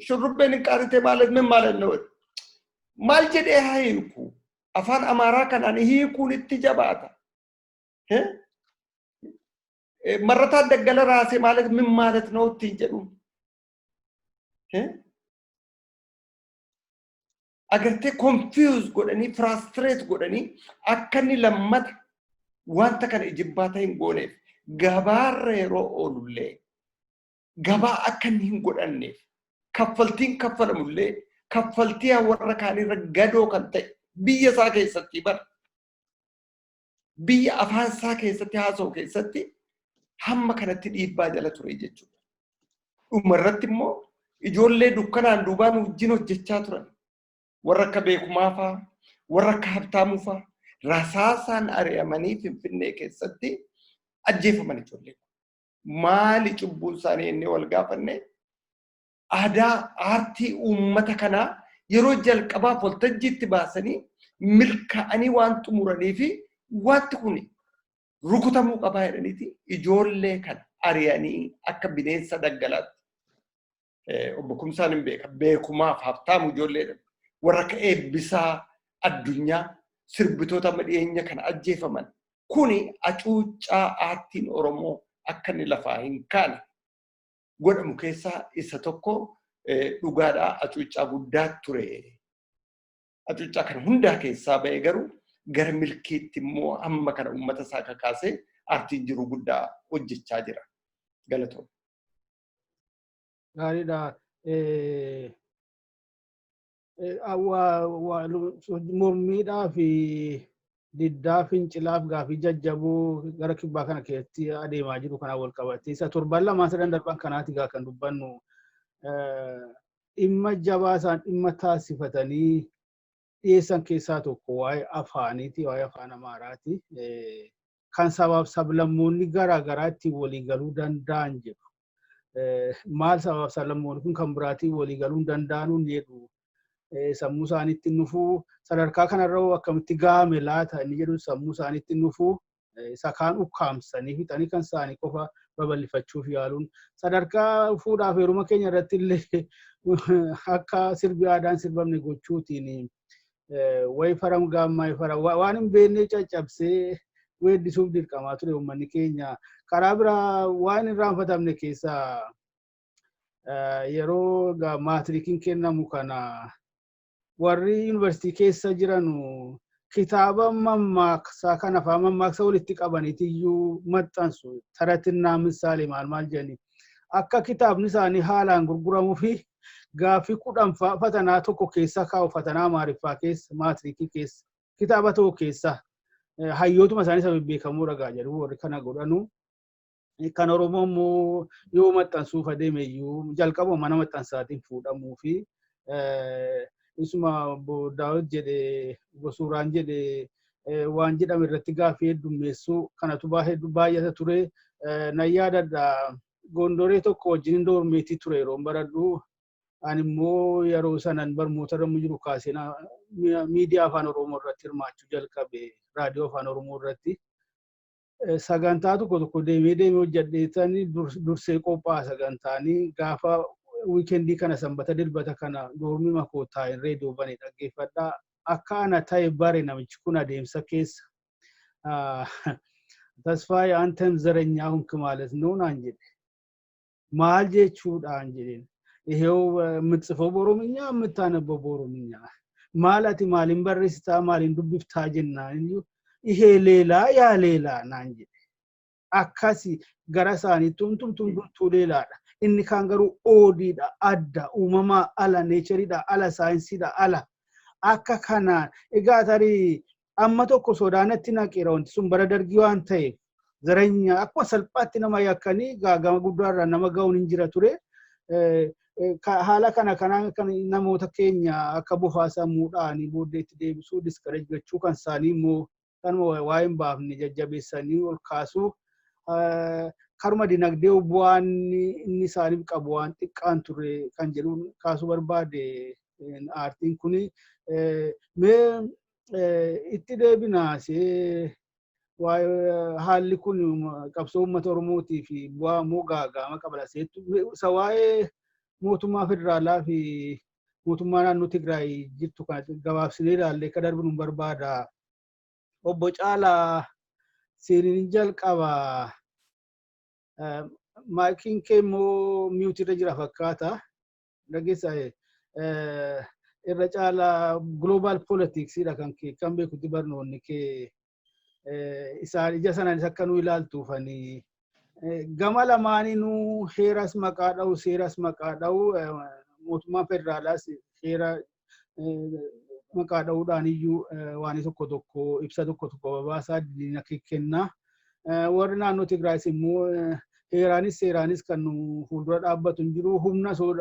shurrubbeen hin qaaritee maalet na wadi. Maal jedhee haa hiiku? Afaan Amaaraa kanaan hiikuun itti jabaata. Marrataan daggala raasee maalet na wadi jedhuun. Agartee confuse godhanii frustrate godhanii akka inni lammata wanta kana ijibbaata hin gooneef gabaarra yeroo oolullee gabaa akka inni hin godhanneef kaffaltiin kaffalamullee kaffaltii warra kaanirra gadoo kan ta'e biyya isaa keessatti bara biyya afaan isaa keessatti haasa'u keessatti hamma kanatti dhiibbaa jala ture jechuudha. Dhumarratti immoo ijoollee dukkanaan Duubaan wajjin hojjechaa turan. Warra akka Beekumaa fa'aa, warra akka Habtaamuu fa'aa rasaasaan ari'amanii Finfinnee keessatti ajjeefaman ijoollee. Maali cubbuun isaanii inni wal gaafanne? Aadaa aartii uummata kanaa yeroo jalqabaaf waltajjiitti baasanii milkaa'anii waan xumuranii fi wanti kun rukutamuu qabaa jedhaniiti ijoollee kana ari'anii akka bineensa daggalaatti. Obbo Kumsaan hin beeka. Beekumaaf Habtaamu ijoolleedha. Warra akka Eebbisaa Addunyaa sirbitoota dhiyeenya kana ajjeefaman kuni hacuuccaa aartiin Oromoo akka inni lafaa hin kaane godhamu keessaa isa tokko dhugaadhaa hacuuccaa guddaa ture. Hacuuccaa kana hundaa keessaa ba'ee garuu gara milkiitti immoo amma kana uummata isaa kakaasee aartiin jiru guddaa hojjechaa jira. Galatoom. Gaariidha. Mormiidhaa fi diddaa fincilaaf gaafii jajjaboo gara kibbaa kana keessatti adeemaa jiru kana wal qabatee isa torban lamaa sadan darban kanaati gaa kan dubbannu dhimma jabaa isaan dhimma taasifatanii dhiyeessan keessaa tokko waa'ee afaaniiti, waa'ee afaan Amaaraati. Kan sabaaf sablammoonni garaa garaa ittiin walii galuu danda'an jedhu. Maal sabaaf sablammoonni kun kan biraatiin walii galuu danda'anuun jedhu. Sammuu isaaniitti nufuu sadarkaa kanarra akkamitti gaame laata inni jedhu sammuu isaaniitti nufuu isa kaan ukkaamsanii fixanii kan isaanii qofa babal'ifachuuf yaaluun sadarkaa fuudhaaf heeruma keenya irratti illee akka sirbi aadaan sirbamne gochuutiin wayi faram gaammaa fara waan hin beekne caccabsee weeddisuuf dirqamaa ture uummanni keenya. Karaa biraa waan hin irraanfatamne keessaa yeroo maatirikiin kennamu kana warri yuunivarsiitii keessa jiran kitaaba mammaaksaa kan afaan mammaaksaa walitti qabaniitiyyuu maxxansu taratinaa misaalee maal jedhani akka kitaabni isaanii haalaan gurguramuu fi gaaffii 10 fatanaa tokko keessa kaa'u fatanaa Amaariffaa keessa maatirikii keessa kitaaba tokko keessa hayyootuma isaanii isa beekamuu ragaa jedhu warri kana godhanu kan Oromoo immoo yoo maxxansuuf adeemeyyuu jalqaba mana maxxansaatiin fuudhamuu fi isuma Daawit jedhe Bosuuraan jedhe waan jedhame irratti gaaffii heddummeessuu kanatu baay'ata ture. Na yaadadha gondoree tokko wajjin doormeetii ture yeroo baradhu. Ani immoo yeroo sanan barnoota irra jiru kaasee miidiyaa afaan Oromoo irratti hirmaachuu jalqabe raadiyoo afaan Oromoo irratti. Sagantaa tokko deemee hojjedheetanii dursee qophaa'a sagantaanii gaafa wiikendii kana sanbata dilbata kana doormii makoo taa'een reediyoo banee dhaggeeffadhaa. Akka ana ta'e bare namichi kun adeemsa keessa. Tasfaayee anteem zareenyaa hunki ማለት ነው naan jedhe. Maal jechuudhaan jedheen. ይሄው የምትጽፈው በኦሮምኛ የምታነበው በኦሮምኛ ማለት ማሊን በርሲታ ማሊን ዱብፍታ ጀናን ይሄ ሌላ ያ ሌላ ናን jedhe. Akkasi gara isaaniitti tumtumtu leelaadha. Inni kan garuu oodiidha, adda, uumamaa ala, neechariidha, ala, saayinsiidha, ala. Akka kanaan egaa tarii amma tokko sodaanatti naqeera wanti sun bara dargii waan ta'eef zareenya akkuma salphaatti nama yakkanii gaagama guddaarraa nama ga'uun hin jira ture. Haala kana kanaan kan namoota keenya akka bofaa sammuudhaanii booddeetti deebisuu discourage gochuu kan isaanii immoo kanuma waa hin baafne jajjabeessanii ol kaasuu karuma dinagdee bu'aan inni isaaniif qabu waan xiqqaan ture kan jedhuun kaasuu barbaade aartiin kuni mee itti deebinaasee haalli kun qabsoo uummata Oromootii fi bu'aa moo gaagama qabalaseetu isa waa'ee mootummaa federaalaa fi mootummaa naannoo Tigiraay jirtu kan gabaabsinee ilaallee akka darbinu barbaada. Obbo Caalaa seeniin jalqaba maakiin kee immoo miyuutii irra jira fakkaata. Dhageessaa irra caalaa global politicsdha kan beekutti barnoonni kee isaan ija sanaanis akka nu ilaaltuufanii gama lamaaniinuu heeras maqaa dha'u seeras maqaa dha'u mootummaan federaalaas heera maqaa dha'uudhaan iyyuu waan tokko ibsa tokko babaasaa diniina kenna. Warri naannoo Tigiraayis immoo heeraanis seeraanis kan fuuldura dhaabbatu hin jiru humna soo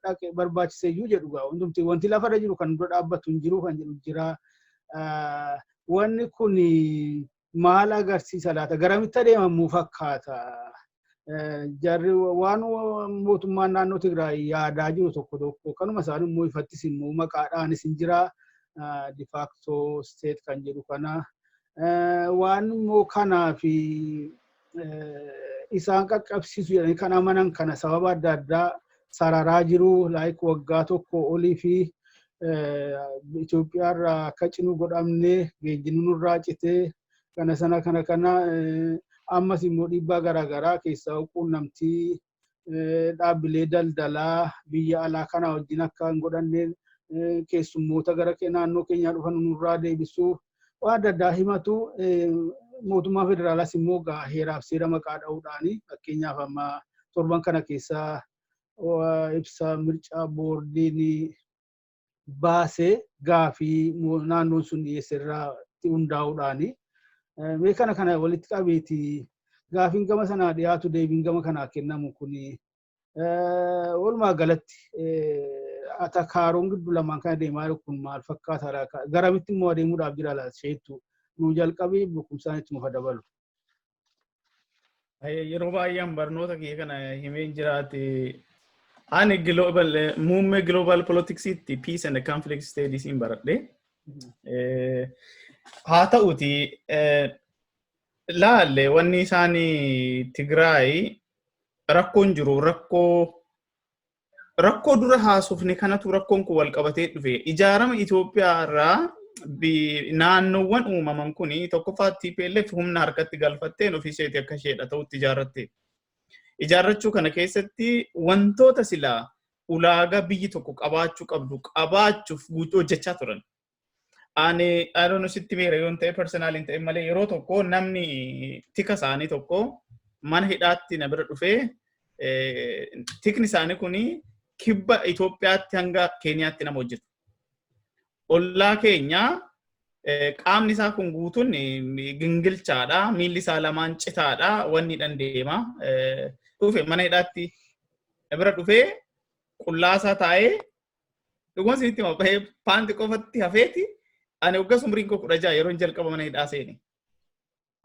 dhaqe barbaachise iyyuu jedhu gaa wanti lafarra jiru kan dura dhaabbatu hin jiru kan jedhu jira. Wanni kun maal agarsiisa laata? Garamitti adeemamuu fakkaata? Jarri waan mootummaan naannoo Tigiraay yaadaa jiru tokko kanuma isaan immoo ifattis immoo maqaadhaanis hin jira. De facto state kan jedhu kana waan immoo kanaa fi isaan qaqqabsiisu jedhanii kan amanan kana sababa adda addaa sararaa jiru like waggaa tokko olii fi Itoophiyaarraa akka cinu godhamne geejjibni nurraa citee kana ammas immoo dhiibbaa garaagaraa keessaa quunnamtii dhaabbilee daldalaa biyya alaa kana wajjin akka hin godhanne keessummoota gara naannoo keenyaa dhufan nurraa deebisuu waan adda addaa himatu. Mootummaa federaalaas immoo heeraaf seera maqaa dha'uudhaani fakkeenyaaf amma torban kana keessaa ibsa mircaa boordiin baasee gaafii naannoon sun dhiyeesse irratti hundaa'uudhaani. Mee kana walitti qabeeti gaafiin gama sanaa dhiyaatu deebiin gama kanaa kennamu kuni walumaa galatti atakaaroon gidduu lamaan kana deemaa jiru kun maal fakkaata? Garamitti immoo adeemuudhaaf jira laata sheettu? Nu jalqabee beekumsaan itti nuuf dabalu. Yeroo baay'een barnoota kee kana himeen jiraate ani muummee global politics'itti peace and conflict studies hin baradhe. Haa ta'uti laalle wanni isaanii Tigiraay rakkoon jiru rakkoo dura haasofne kanatu rakkoon kun wal qabatee dhufe. Ijaarama Itoophiyaa irraa naannoowwan uumaman kuni tokkoffaatti TPLF humna harkatti galfatteen ofiiseeti akka isheedha ta'utti ijaarratte. Ijaarrachuu kana keessatti wantoota silaa ulaagaa biyyi tokko qabaachuu qabdu qabaachuuf hojjechaa turan. Ani adoon sitti meera yoon ta'e personaaliin ta'e malee yeroo tokko namni tika isaanii tokko mana hidhaatti na bira dhufee tikni isaanii kuni kibba Itoophiyaatti hanga Keeniyaatti nama hojjetu. Ollaa keenya qaamni isaa kun guutuun gingilchaadha, miilli isaa lamaan citaadha, wanni dandeema. Dhufe mana hidhaatti bira dhufee qullaasaa taa'ee dhugumaan isinitti bahee paanti qofatti hafeeti Ani waggaa umriin koo 16 yeroo jalqaba mana hidhaa seene.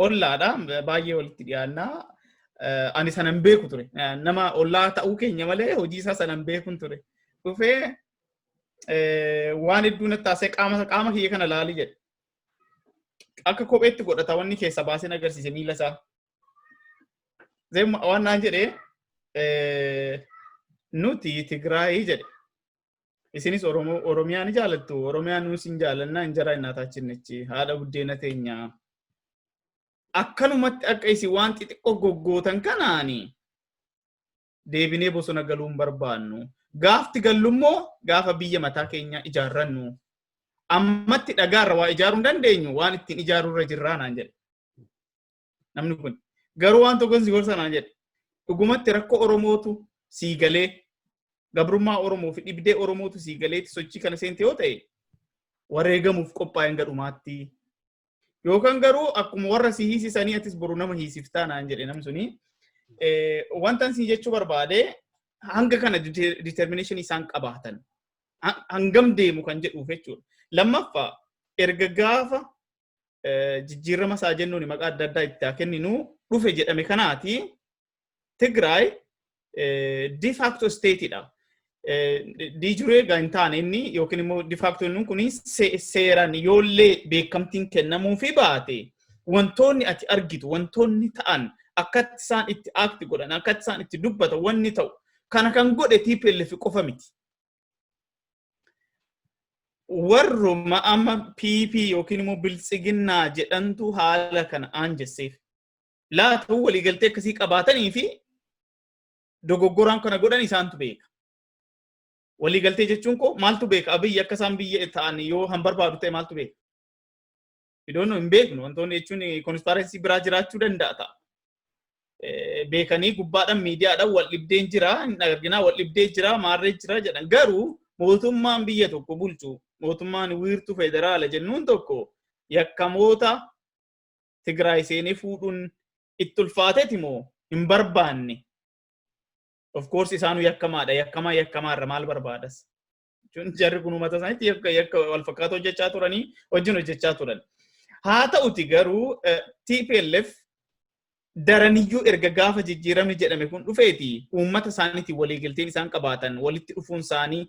Ollaadha baay'ee walitti dhiyaannaa. Ani sanan beeku ture. Nama ollaa ta'uu keenya malee hojii isaa sanan beekun ture. Dhufee waan hedduu natti taasise qaama kiyya kana laali jedhe. Akka kopheetti godhata wanni keessa baasee agarsiise miila isaa. Zeemma waan naan jedhee nuti Tigiraay jedhe. Isinis Oromiyaa ni jaalattu. Oromiyaa nus hin jaalannaa hin jara innaa taachinnechi. Haadha buddeena teenyaa. Akkanumatti akka isin waan xixiqqoo goggootan kanaani deebinee bosona galuun barbaannu. Gaafti gallummoo gaafa biyya mataa keenya ijaarrannu. Ammatti dhagaarra waa ijaaruu dandeenyu waan ittiin ijaarurra jirraa naan jedhe. Namni kun garuu waan tokko si gorsa naan jedhe. Dhugumatti rakkoo Oromootu sii galee gabrummaa Oromoo fi dhibdee Oromootu sii galeetti sochii kana seente yoo ta'e wareegamuuf qophaa'een gadhumaatti. Yookaan garuu akkuma warra si hiisisanii atis boru nama hiisiftaa naan jedhe namni suni. Wantan si jechuu barbaade hanga kana determination isaan qabaatan hangam deemu kan jedhuuf jechuudha. Lammaffaa erga gaafa jijjiirama isaa jennuun maqaa adda addaa itti kenninu dhufe jedhame kanaati Tigiraay de facto stateidha. De jure gaan taane inni yookiin immoo de facto inni kun seeraan yoollee beekamtiin kennamuu fi baate wantoonni ati argitu wantoonni ta'an akkatti isaan itti act godhan akkatti isaan itti dubbatan wanni ta'u kana kan godhe TPLF qofa miti. Warruma amma PP yookiin immoo biltsiginnaa jedhantu haala kana aanjesseef laa ta'uu waliigaltee akkasii qabaatanii fi dogoggoraan kana godhan isaantu beeka. Waliigaltee jechuun ko maaltu beeka abiyyi akka isaan biyya ta'an yoo han barbaadu ta'e maaltu beeka. Idoon hin beeknu wantoonni jechuun conspiracy biraa jiraachuu danda'a ta'a. Beekanii gubbaadhaan miidiyaadhaan wal dhibdeen jira hin arginaa wal dhibdee jira maarree jira jedhan garuu mootummaan biyya tokko bulchu mootummaan wiirtuu federaala jennuun tokko yakkamoota Tigiraay seenee fuudhuun itti ulfaateeti moo hin barbaanne. Of course isaanu yakkamaadha yakkamaa irra maal barbaadas. Jarri kun uummata isaaniitti yakka wal fakkaatu hojjechaa turanii wajjin hojjechaa turan. Haa ta'uti garuu TPLF daraniyyuu erga gaafa jijjiiramni jedhame kun dhufeeti uummata isaaniitti waliigalteen isaan qabaatan walitti dhufuun isaanii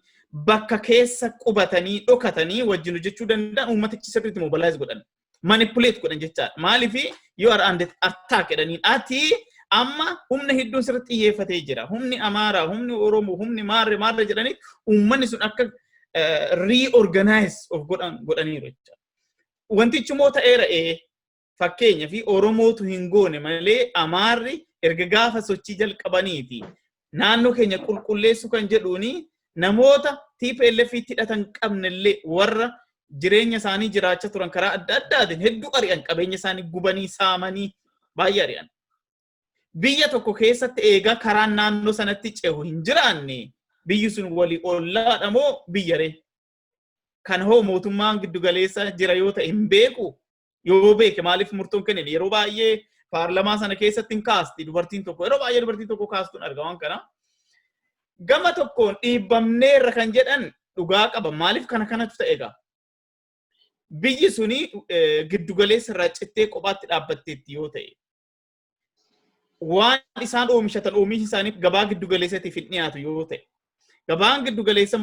bakka keessa qubatanii dhokatanii wajjin hojjechuu danda'an uummatichi sirriitti mobilize godhan manipulate godhan jechaadha. Maaliif yoo under attack jedhaniin ati amma humna hedduun sirriitti xiyyeeffatee jira. Humni Amaaraa, humni Oromoo, humni maarre jedhanii uummanni sun akka reorganize of godhaniiru jechaadha. Wantichi immoo ta'eera fakkeenya fi Oromootu hin goone malee Amaarri erga gaafa sochii jalqabaniiti naannoo keenya qulqulleessu kan jedhuuni namoota TPLF itti hidhatan qabnellee warra jireenya isaanii jiraachaa turan karaa adda addaatiin hedduu ari'an qabeenya isaanii gubanii saamanii baay'ee ari'an. Biyya tokko keessatti eegaa karaan naannoo sanatti cehu hin jiraanne biyyi sun walii ollaadha moo biyyaree? Kan hoo mootummaan giddugaleessa jira yoo ta'e hin beeku. Yoo beeke maaliif murtoon kennan yeroo baay'ee paarlamaa sana keessatti hin kaasti dubartiin tokko yeroo baay'ee dubartiin tokko kaastuun argaman kana gama tokkoon dhiibbamneerra kan jedhan dhugaa qaba maaliif kanatu ta'e egaa biyyi suni giddugaleessa irraa cittee kophaatti dhaabbatteetti yoo ta'e waan isaan oomishatan oomishi isaaniif gabaa giddugaleessatiif hin dhiyaatu yoo ta'e gabaan giddugaleessa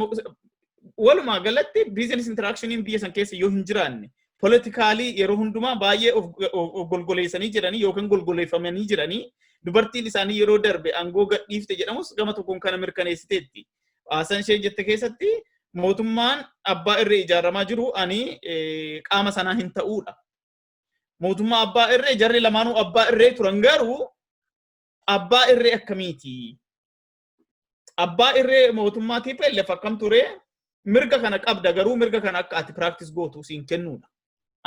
walumaa galatti business interactioniin biyya san keessa yoo hin jiraanne politikaalii yeroo hundumaa baay'ee of golgoleessanii jiranii yookaan golgoleeffamanii jiranii dubartiin isaanii yeroo darbe aangoo gadhiifte jedhamus gama tokkoon kana mirkaneessiteetti. Haasan ishee jette keessatti mootummaan abbaa irree ijaaramaa jiru ani qaama sanaa hin ta'uudha. Mootummaa abbaa irree jarri lamaanuu abbaa irree turan garuu abbaa irree akkamiiti? Abbaa irree mootummaa TPLF akkam ture mirga kana qabda garuu mirga kana akka ati practice gootu siin kennuudha.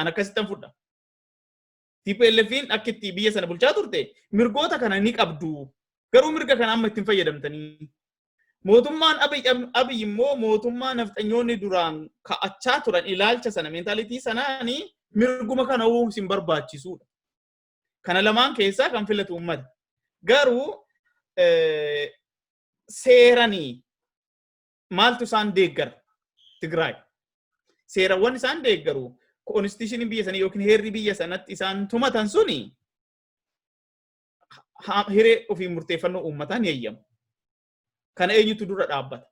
Ana akkasittan fudha. TPLFin akka itti biyya sana bulchaa turte mirgoota kana ni qabdu garuu mirga kana amma ittiin fayyadamtanii. Mootummaan Abiy immoo mootummaa nafxanyoonni duraan ka'achaa turan ilaalcha sana mentaalitii sanaani mirguma kana sin barbaachisuudha. Kana lamaan keessaa kan filatu uummata. Garuu seeranii maaltu isaan deeggara Tigiraay. Seerawwan isaan deeggaru constitution biyya sanii yookiin heerri biyya sanatti isaan tumatan suni hiree ofii murteeffannoo uummataan eeyyamu. Kana eenyutu dura dhaabbata?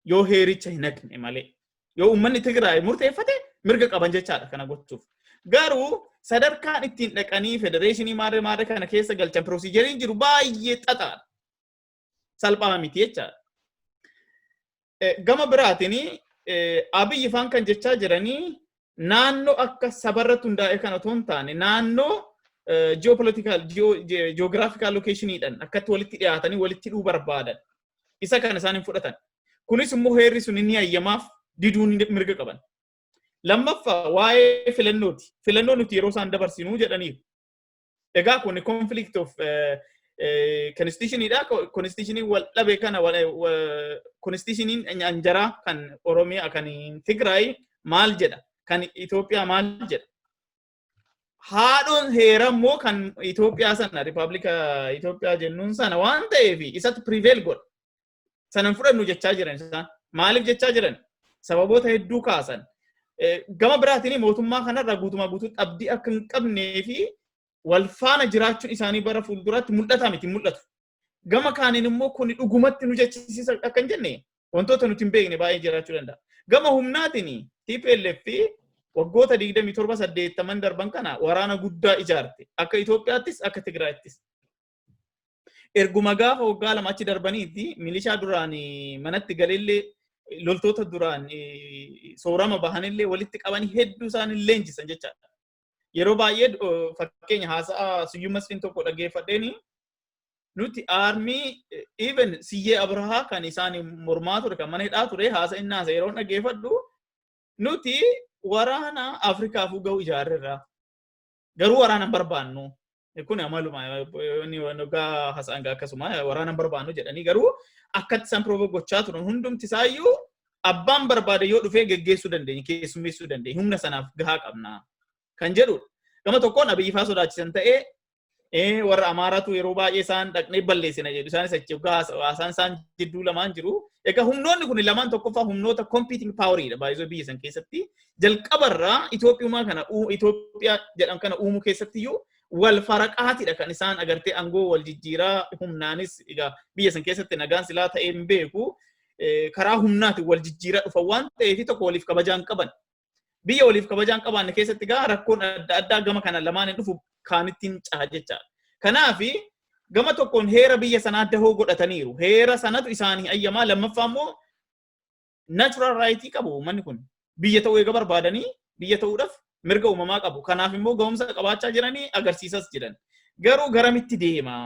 Yoo heericha hin haqne malee. Yoo uummanni Tigiraay murteeffate mirga qaban jechaadha kana gochuuf. Garuu sadarkaan ittiin dhaqanii federeeshinii maarree kana keessa galchan piroosiijeriin jiru baay'ee xaxaadha. Salphaa miti jechaadha. Gama biraatiin Abiyyi faan kan jechaa jiranii naannoo akka sabarratti hundaa'e kana otoo hin taane naannoo geopolitical geographical locationiidhaan akkatti walitti dhiyaatanii walitti hidhuu barbaadan. Isa kana isaan hin fudhatan. Kunis immoo heerri sun inni hayyamaaf diduun mirga qaban. Lammaffaa waa'ee filannooti. Filannoo nuti yeroo isaan dabarsinuu jedhaniiru. Egaa kun conflict of constitutionidha. Constitutionii wal dhabe kana constitutioniin anjaraa kan Oromiyaa kan Tigraay maal jedha? Kan Itoophiyaa maal jedha? Haadhoon heera immoo kan Itoophiyaa sana Ripaabilika Itoophiyaa jennuun sana waan ta'eef isatti prevail godha. Sanan fudhannu jechaa jiran isaan. Maaliif jechaa jiran? Sababoota hedduu kaasan. Gama biraatiin mootummaa kanarraa guutumaa guutuutti abdii akka hin qabnee fi wal faana jiraachuun isaanii bara fuulduraatti mul'ata miti mul'atu. Gama kaaniin immoo kun dhugumatti nu jechisiisa akka hin jenne wantoota nuti hin beekne baay'ee jiraachuu danda'a. Gama humnaatiin TPLF waggoota 27-80 darban kana waraana guddaa ijaarte akka Itoophiyaattis akka Tigraayittis. Erguma gaafa waggaa lama achi darbaniitti milishaa duraan manatti galillee loltoota duraan soorama bahanillee walitti qabanii hedduu isaanii leenjisan jechaadha. Yeroo baay'ee fakkeenya haasaa Siyyuu Masfiin tokko dhaggeeffadheeni nuti aarmii even Siyyee Abrahaa kan isaan mormaa ture kan mana hidhaa ture haasa inni haasa yeroo dhaggeeffadhu nuti waraana Afrikaaf ga'u ijaarreerra. Garuu waraana barbaannu. Kun amaluma inni wanogaa haasaan akkasuma waraana barbaannu jedhanii garuu akkatti isaan provoke gochaa turan hundumti isaayyuu abbaan barbaade yoo dhufee geggeessuu dandeenya keessummeessuu dandeenya humna sanaaf gahaa qabna kan jedhu. Gama tokkoon Abiyyi faa sodaachisan ta'ee warra Amaaraatu yeroo baay'ee isaan dhaqnee balleessina jedhu isaanis achi haasaan isaan jidduu lamaan jiru. Egaa humnoonni kun lamaan tokkoffaa humnoota competing power'idha baay'ee biyya san keessatti jalqabarraa Itoophiyaa jedhamu kana uumuu keessattiyyuu wal faraqaatidha kan isaan agartee aangoo wal jijjiiraa humnaanis egaa biyya san keessatti nagaan silaa ta'ee hin beeku karaa humnaatiin wal jijjiiraa dhufa waan ta'eef tokko waliif kabajaan qaban. Biyya waliif kabajaan qabaanne keessatti gaa rakkoon adda addaa gama kana lamaan hin dhufu kaanittiin caha jechaadha. Kanaaf gama tokkoon heera biyya sanaa dahoo godhataniiru. Heera sanatu isaanii ayyamaa lammaffaa immoo natural right qabu manni kun. Biyya ta'uu eega barbaadanii biyya ta'uudhaaf mirga uumamaa qabu. Kanaaf immoo ga'umsa qabaachaa jiranii agarsiisas jiran. Garuu garamitti deema?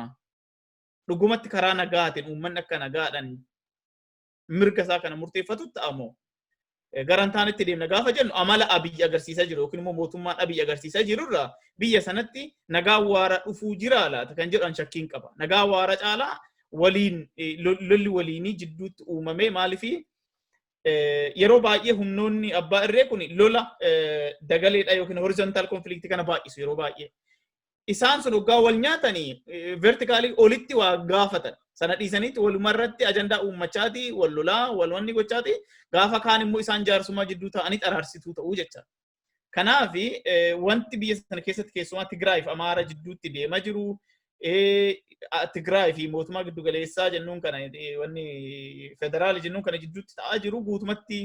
Dhugumatti karaa nagaatiin uummanni akka nagaadhaan mirga isaa kana murteeffatu ta'amoo. Garantaan itti deemna gaafa jennu amala Abiyyi agarsiisaa jiru yookiin immoo mootummaan Abiyyi agarsiisaa jirurraa biyya sanatti nagaa waara dhufuu jira laata kan jedhan shakkiin qaba. Nagaa waara caalaa waliin lolli waliinii jidduutti uumamee maaliifi yeroo baay'ee humnoonni abbaa irree kun lola dagaleedha yookiin horizontal conflict kana baay'isu yeroo baay'ee. Isaan sun hoggaa wal nyaatanii vertikaalii olitti waa gaafatan. Sana dhiisaniitti walumarratti ajandaa uummachaati wal lolaa wal wanni gochaati gaafa kaan immoo isaan jaarsummaa jidduu ta'anii xaraarsituu ta'uu jecha. Kanaaf wanti biyya sana keessatti keessumaa Tigraay fi Amaara jidduutti deemaa jiru Tigraay fi mootummaa giddu galeessaa jennuun kana wanni federaali jennuun kana jidduutti ta'aa jiru guutumatti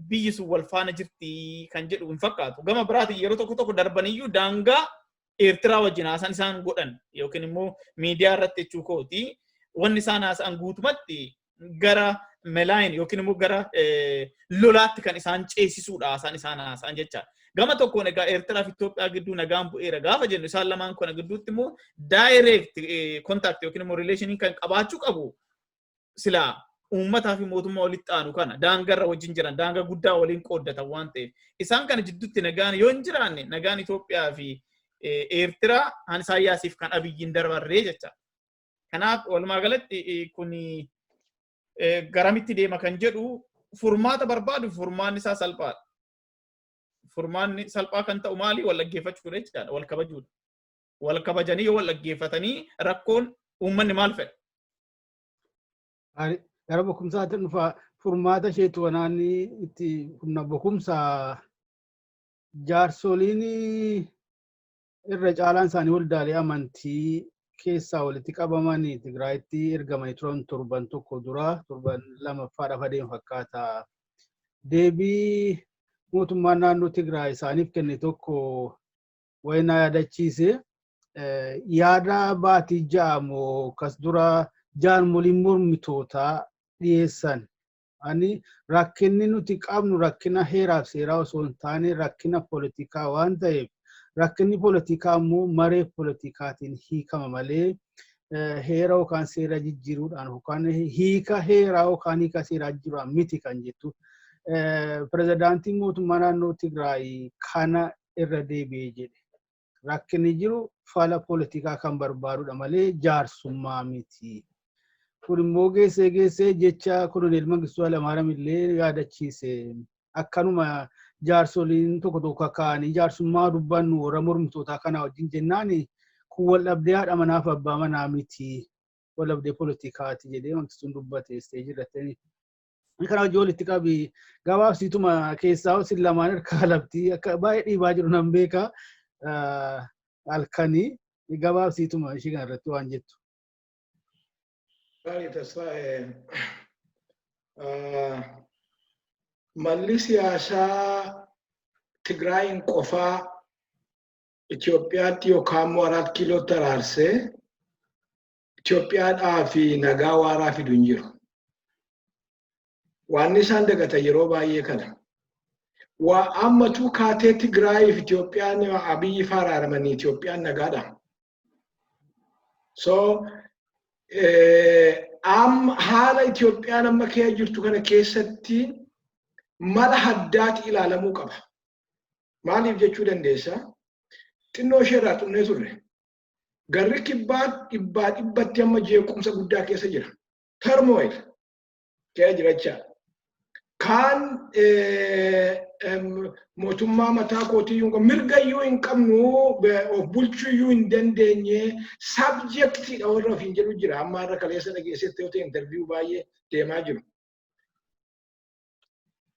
biyyi sun wal faana jirti kan jedhu hin fakkaatu. Gama biraatiin yeroo tokko darbaniyyuu daangaa Eertiraa wajjin haasaan isaan godhan yookiin immoo miidiyaa irratti jechuu kooti wanni isaan haasaan guutumatti gara melaayin yookiin immoo gara lolaatti kan isaan ceesisuudha haasaan isaan haasaan jecha. Gama tokkoon egaa Eertiraa fi Itoophiyaa gidduu nagaan bu'eera gaafa jennu isaan lamaan kana gidduutti immoo direct contact yookiin immoo relation kan qabaachuu qabu silaa uummataa fi mootummaa walitti aanu kana daangarra wajjin jiran daangaa guddaa waliin qooddatan waan ta'eef isaan kana jidduutti nagaan yoo hin jiraanne nagaan Itoophiyaa fi Eertiraa Isaayyaasiif kan Abiyyiin darbarree jecha. Kanaaf walumaa galatti kun garamitti deema kan jedhu furmaata barbaadu furmaanni isaa salphaadha. Furmaanni salphaa kan ta'u maali wal dhaggeeffachuudha jechaadha wal kabajuudha. Wal kabajanii yoo wal dhaggeeffatanii rakkoon uummanni maal fedha? Gara bokumsaatiin dhufa furmaata isheetu wanaanni itti humna bokumsaa jaarsoliin irra caalaan isaanii waldaalee amantii keessaa walitti qabamanii Tigraayitti ergamanii turan torban tokko dura torban lamaffaadhaaf adeemu fakkaata. Deebii mootummaan naannoo Tigraay isaaniif kenne tokko wayinaa yaadachiise yaada baatii ja'amoo kas dura jaarmoliin mormitootaa dhiyeessan. Ani rakkinni nuti qabnu rakkina heeraaf seeraa osoo hin taane rakkina poolitikaa waan ta'eef rakkinni poolitikaa immoo maree poolitikaatiin hiikama malee heera yookaan seera jijjiiruudhaan yookaan hiika heeraa yookaan hiika seeraa jijjiiruudhaan miti kan jettu. Pirezidaantiin mootummaa naannoo Tigraay kana irra deebi'ee jedhe. Rakkinni jiru fala poolitikaa kan barbaadudha malee jaarsummaa miti. Kun immoo geessee jecha Koloneel Mangistuu Hayilamaariyaam illee yaadachiise. Akkanuma jaarsoliin tokko ka'anii jaarsummaa dubbannu warra mormitootaa kana wajjin jennaan kun wal dhabdee haadha manaaf abbaa manaa miti. Wal dhabdee poolitikaati jedhee Mangistuun dubbate irratti. Kana wajjin walitti qabi gabaabsiituma keessaa isin lamaan harka labtii akka baay'ee dhiibaa jiru nan beeka. Halkanii gabaabsiituma ishee kana irratti waan jettu. Malli siyaasaa Tigraayin qofaa Itoophiyaatti yookaan immoo 4 kiilootti araarsee Itoophiyaadhaa fi nagaa waaraa fidu hin jiru. Waan isaan dagatan yeroo baay'ee kana. Waa ammatu kaatee Tigraayiif Itoophiyaan Abiyyi faraaramanii Itoophiyaan nagaadha. So haala Itoophiyaan amma keessa jirtu kana keessatti mala haddaati ilaalamuu qaba. Maaliif jechuu dandeessa? Xinnoo ishee irraa xunnee turre. Garri Kibbaa dhibbatti amma jeequmsa guddaa keessa jira. Turmoil keessa jirachaa. Kaan mootummaa mataa kootiyyuu mirgayyuu hin qabnu of bulchuuyyuu hin dandeenye sabjektiidha warra ofiin jedhu jira. Amma irra kaleessa dhageessatti yoo ta'e interviyuu baay'ee deemaa jiru.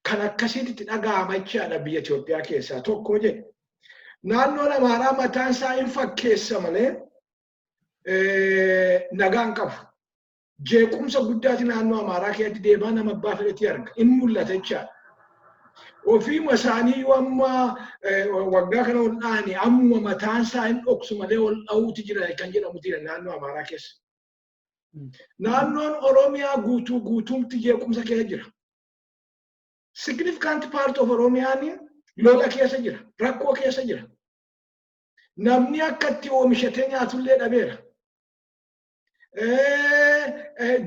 Kan akkasitti dhaga'ama jechaadha biyya Itoophiyaa keessaa tokko jedhe. Naannoon Amaaraa mataan isaa hin fakkeessa malee nagaan qabu. Jeequmsa guddaati naannoo Amaaraa keessatti deemaa nama abbaa fedhetti arga. In mul'ata jechaadha. Ofiima isaanii yoo amma waggaa kana ol dhaani ammuma mataan isaa hin dhoksu malee ol dha'uuti jira kan jedhamutidha naannoo Amaaraa keessa. Naannoon Oromiyaa guutumti jeequmsa keessa jira. Significant part of Oromiyaan lola keessa jira, rakkoo keessa jira. Namni akkatti oomishatee nyaatullee dhabeera.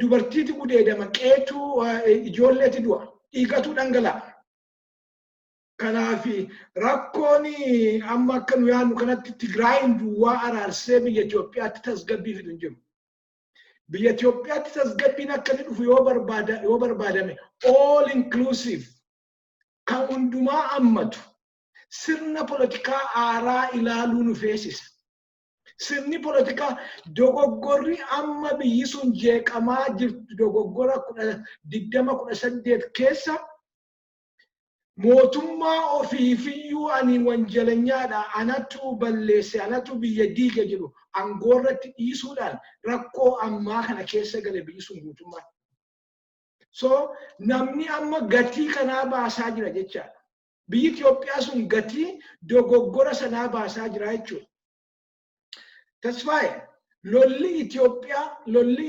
Dubartiiti gudeedama, qeetu ijoolleeti du'a, dhiigatu dhangala'a. Kanaafi rakkoon amma akka nu yaadnu kanatti Tigraayin duwwaa araarsee biyya Itoophiyaatti tasgabbii fidu hin jiru. Biyya Itoophiyaatti tasgabbiin akka inni dhufu yoo barbaadame all inclusive kan hundumaa ammatu sirna politikaa haaraa ilaaluu nu feesisa. Sirni politikaa dogoggorri amma biyyi sun jeeqamaa jirtu dogoggora 2018 keessa mootummaa ofiifiyyuu ani wanjalanyaadha anatu balleesse anatu biyya diiga jiru angoorratti dhiisuudhaan rakkoo ammaa kana keessa gale biyyi sun guutummaa. So namni amma gatii kanaa baasaa jira jechaadha. Biyyi Itoophiyaa sun gatii dogoggora sanaa baasaa jira jechuudha. Tasfaaye lolli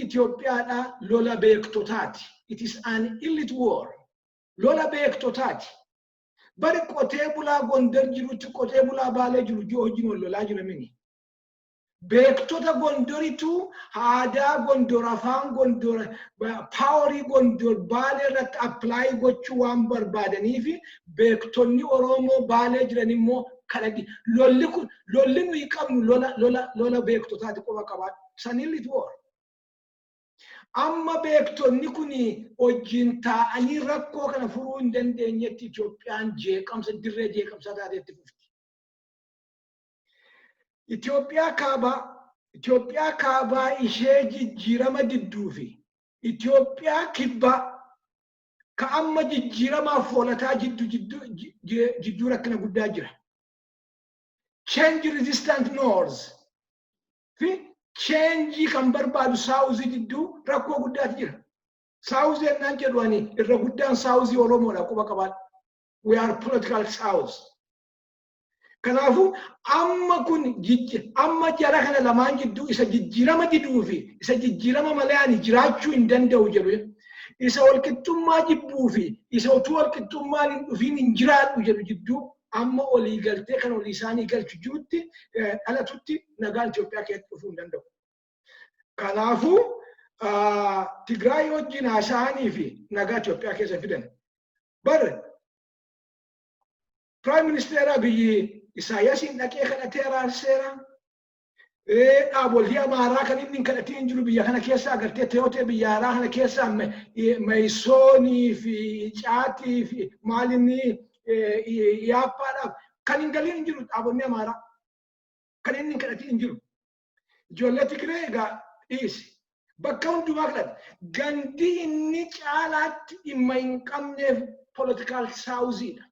Itoophiyaadha lola beektotaati. It is an elite war. Lola beektotaati. Bari qotee bulaa Gondar jirutti qotee bulaa Baalee jiru hojiin wal lolaa jira mini. Beektota Gondoritu aadaa Gondor afaan Gondor paaworii Gondor Baalee irratti apply gochuu waan barbaadanii fi beektonni Oromoo Baalee jiran immoo kanadi lolli nuyi qabnu lola beektotaati qofa qabaadha. Sanillit war. Amma beektonni kuni wajjin taa'anii rakkoo kana furuu hin dandeenyetti Itoophiyaan jeeqamsa dirree jeeqamsaa taateetti fufti. Itoophiyaa kaabaa ishee jijjiirama didduu fi Itoophiyaa kibbaa ka amma jijjiiramaaf hoolataa jidduu rakkina guddaa jira. change resistant north. Change kan barbaadu south jiddu rakkoo guddaatu jira. South ennaan jedhani irra guddaan south Oromoodha quba qaban. We are political south. Kanaafu amma kun amma jara kana lamaan jiddu isa jijjiirama diduu fi isa jijjiirama malee ani jiraachuu hin danda'u jedhu. Isa walqixxummaa jibbuu fi isa utuu walqixxummaan hin dhufiin hin jiraadhu jedhu jidduu amma olii galtee kan olii isaanii galchu jirutti dhalatutti nagaan Itoophiyaa keessatti dhufuu hin danda'u. Kanaafuu Tigiraay wajjin haasa'anii fi nagaa Itoophiyaa keessa fidan. Bara Prime Minister biyyi Isaayyaasiin dhaqee kadhatee araarseera. Dhaabolee amaaraa kan inni kadhatee hin jiru biyya kana keessa agartee teessoo biyya haaraa kana keessa Meesoonii fi Caatii fi maalinni yaappaadhaaf kan hin galiin hin jiru dhaabolee amaaraa kan inni kadhatee hin jiru. Ijoollee Tigiree egaa dhiisi. Bakka hundumaa kadhata. Gandi inni caalaatti dhimma hin qabneef political southidha.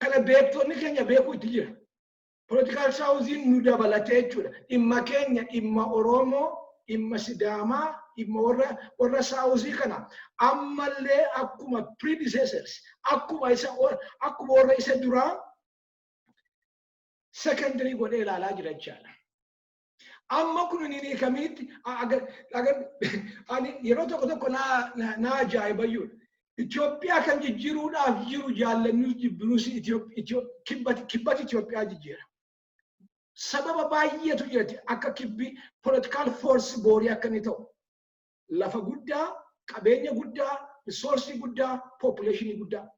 Kana beektonni keenya beekuu itti jira. Political southing nu dabalatee jechuudha. Dhimma keenya dhimma Oromoo, dhimma Sidaamaa, dhimma warra southii kana ammallee akkuma predecessors akkuma warra isa duraa secondary godhee ilaalaa jira jechaadha. Amma kun inni kamitti yeroo tokko na ajaa'ibayyuudha. Itoophiyaa kan jijjiiruudhaaf jiru jaallannus jibbiruus Kibbatti Itoophiyaa jijjiira. Sababa baay'eetu jirti akka Kibbi political force boorii akka inni ta'u. Lafa guddaa, qabeenya guddaa, resource guddaa, population guddaa.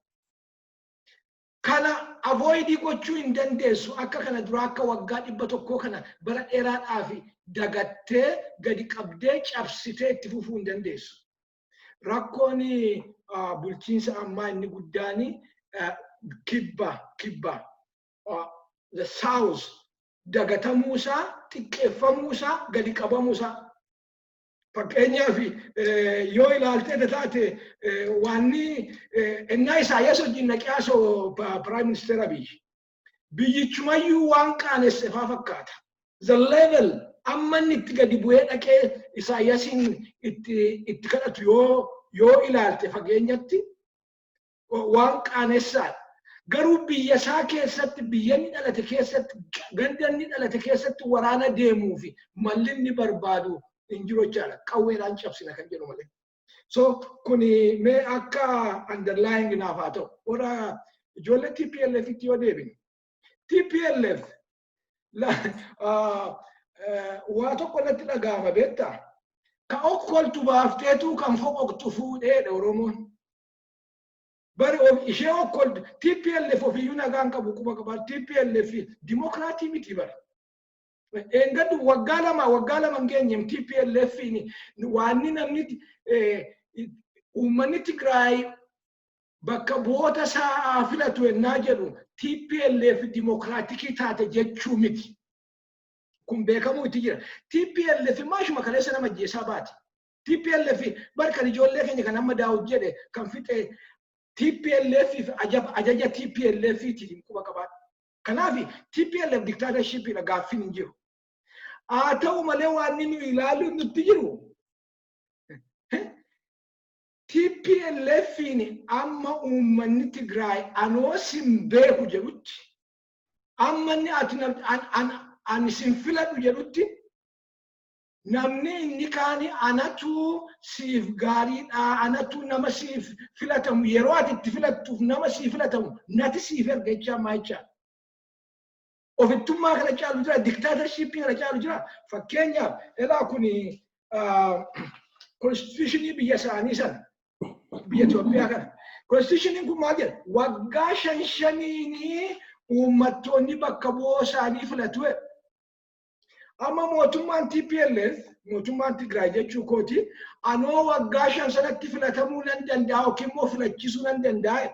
Kana avoid gochuu hin dandeessu akka kana dura akka waggaa 100 kana bara dheeraadhaaf dagattee gadi qabdee cabsitee itti fufuu hin dandeessu. Rakkoon bulchiinsa ammaa inni guddaani Kibbaa the south dagatamuusaa xiqqeeffamuusaa gadi qabamuusaa fakkeenyaaf yoo ilaaltee taate waanni ennaa Isaayyaas wajjin naqiyaasoo Prime Minister Abiyyi biyyichumayyuu waan qaanesseefaa fakkaata. The level amma inni itti gadi bu'ee dhaqee Isaayyaasiin itti kadhatu yoo ilaalte fageenyatti waan qaanessadha. Garuu biyya isaa keessatti biyyanni dhalate keessatti gandanni dhalate keessatti waraana deemuu fi malli inni barbaadu hin jiru jechaadha. Qawweedhaan cabsina kan jedhu malee. So kuni mee akka underlying naaf haa ta'u. Ora ijoollee TPLF itti yoo deebine. TPLF waa tokko natti dhagahama beektaa? Ka okkoltu baafteetu kan foqoqtu fuudheedha Oromoon. Bari ishee okkoltu TPLF ofiyyuu nagaan qabu quba qabaa TPLF dimokiraatii miti bara. Engadu waggaa lama ngeenyem TPLF waanni namni uummanni Tigiraay bakka bu'oota isaa filatu ennaa jedhu TPLF dimokiraatikii taate jechuu miti. Kun beekamuu itti jira. TPLF maashuma kaleessa nama ajjeesaa baati. TPLF barkan ijoollee keenya kan amma Daawud jedhe kan fixe TPLF ajaja TPLF tiin quba qabaadha. Kanaaf TPLF dictatorship ila gaaffin hin jiru. Haa ta'u malee waan nu ilaalu nutti jiru. TPLF amma uummanni Tigiraay anoo sin beeku jedhutti amma inni ani sin filadhu jedhutti namni inni kaani anatu siif gaariidha anatu nama siif filatamu yeroo ati itti filattuuf nama siif filatamu nati siif erga jechaa maayichaa. Ofittummaa kana caalu jira dictatorship kana caalu jira fakkeenyaaf elaa kuni constitutionii biyya isaanii sana biyya Itoophiyaa kana. Constitutionii kun maal jedha? Waggaa 5 uummattoonni bakka bu'oo isaanii filatu. Amma mootummaan TPLF mootummaan Tigiraay jechuu kooti anoo waggaa 5 sanatti filatamuu nan danda'a yookiin immoo filachiisuu nan danda'a.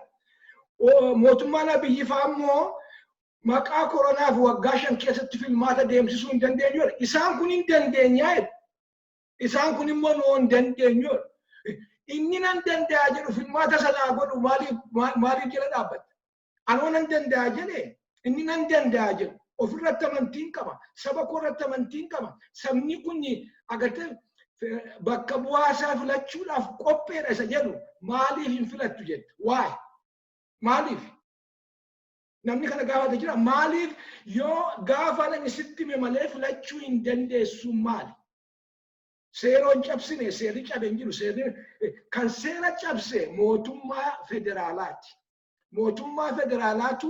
Mootummaan Abiyyi fa'ammoo maqaa koronaaf waggaa 5 keessatti filmaata deemsisuu hin dandeenyu. Isaan kun hin dandeenyaa. Isaan kun immoo noo hin dandeenyu. Inni nan danda'a jedhu filmaata sanaa godhu maaliif jala dhaabbata? Anoo nan danda'a jedhe inni nan danda'a jedhu ofirratti amantiin qaba. Saba koo irratti amantiin qaba. Sabni kun agartee bakka bu'aasaa filachuudhaaf qopheedha isa jedhu maaliif hin filattu jette? Why? Maaliif? Namni kana gaafate jira. Maaliif yoo gaafa namni sitti hime malee filachuu hin dandeessu maali? Seeroon cabsine seerri cabe hin jiru. Seerri kan seera cabse mootummaa federaalaati. Mootummaa federaalaatu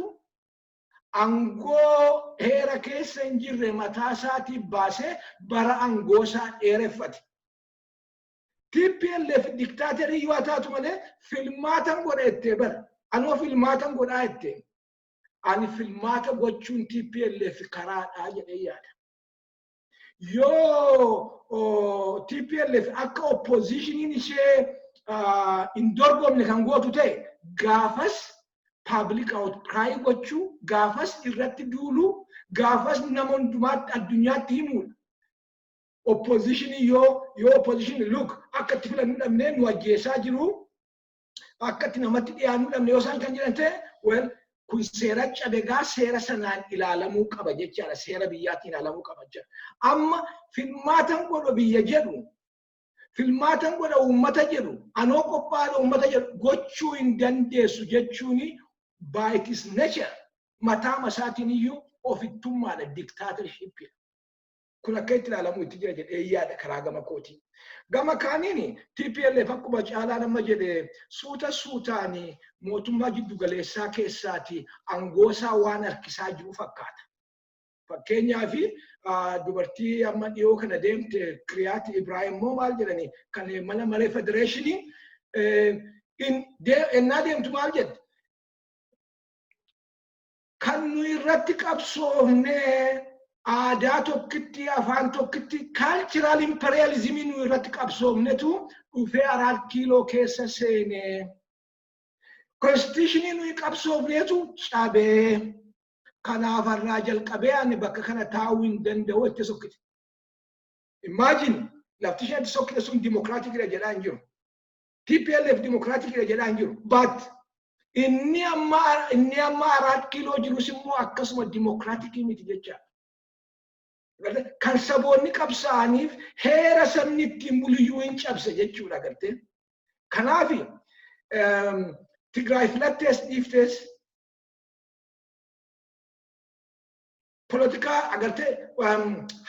angoo heera keessa hin jirre mataa isaatii baasee bara angoo isaa dheereffate. TPLF diktaaterii yoo taatu malee filmaatan godha jettee bara. Anoo filmaatan godhaa jettee. Ani filmaata gochuun TPLF karaadhaa jedhee yaada. Yoo TPLF akka oppositioniin ishee hin dorgomne kan gootu ta'e gaafas public outcry gochuu, gaafas irratti duuluu, gaafas nama hundumaatti addunyaatti himuudha. Oppositionii yoo opposition look akka itti filannu dhabnee nu ajjeesaa jiru, akka itti namatti dhiyaannu dhabne yoo isaan kan jedhan ta'e, well kun seera cabegaa seera sanaan ilaalamuu qaba jechaadha. Seera biyyaatiin ilaalamuu qaba jechaadha. Amma filmaatan godha biyya jedhu, filmaatan godha uummata jedhu, anoo qophaa'aa uummata jedhu gochuu hin dandeessu jechuuni by its nature mataa masaatiin iyyuu ofittummaadha, dictatorship. Kun akka itti ilaalamuu itti jira jedhee yaada karaa gama kootii. Gama kaaniin TPLF akkuma caalaa nama jedhe suutaanii mootummaa jiddu galeessaa keessaati angoosaa waan harkisaa jiru fakkaata. Fakkeenyaaf dubartii amma dhiyoo kana deemte Kiriyaati Ibraahim moo maal jedhani kan mana maree federeeshinii ennaa deemtu maal jedhe? Kan nu irratti qabsoofnee aadaa tokkitti afaan tokkitti cultural imperialism nu irratti qabsoofnetu dhufee 4 kiiloo keessa seenee constitution nu qabsoofnetu cabee kanaaf irraa jalqabee ani bakka kana taa'uu hin danda'u itti sokkite. Imagine lafti ishee sokkite sun democratic jedhaa hin jiru. TPLF democratic jedhaa hin jiru. But inni amma 4 kiiloo jirus immoo akkasuma democratic miti jecha. Kan saboonni qabsaa'aniif heera sabni ittiin buluyyuu hin cabse jechuudha agartee. Kanaaf Tigiraay filattees dhiiftees politikaa agartee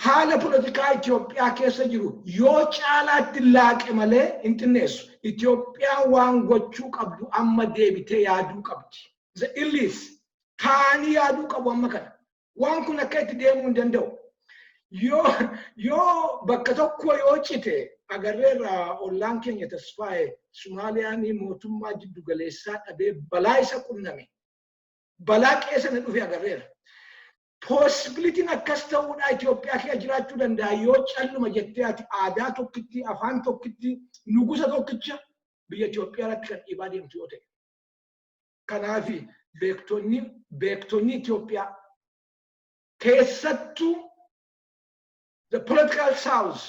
haala politikaa Itoophiyaa keessa jiru yoo caalaatti laaqe malee hin xinneessu. Itoophiyaan waan gochuu qabdu amma deebitee yaaduu qabdi. The illis taanii yaaduu qabu amma kana. Waan kun akka itti deemuu hin danda'u. Yoo bakka tokko yoo cite agarreerra ollaan keenya tasfaa'e Sumaaliyaan mootummaa jiddu galeessaa dhabee balaa isa qunname. Balaa qeessa na dhufe agarreerra. Possibilitiin akkas ta'uudha Itoophiyaa keessa jiraachuu danda'a yoo calluma jettee ati aadaa tokkitti, afaan tokkitti, nugusa tokkicha biyya Itoophiyaa irratti kan dhiibaa deemtu yoo ta'e. Kanaaf beektonni Itoophiyaa keessattuu the political south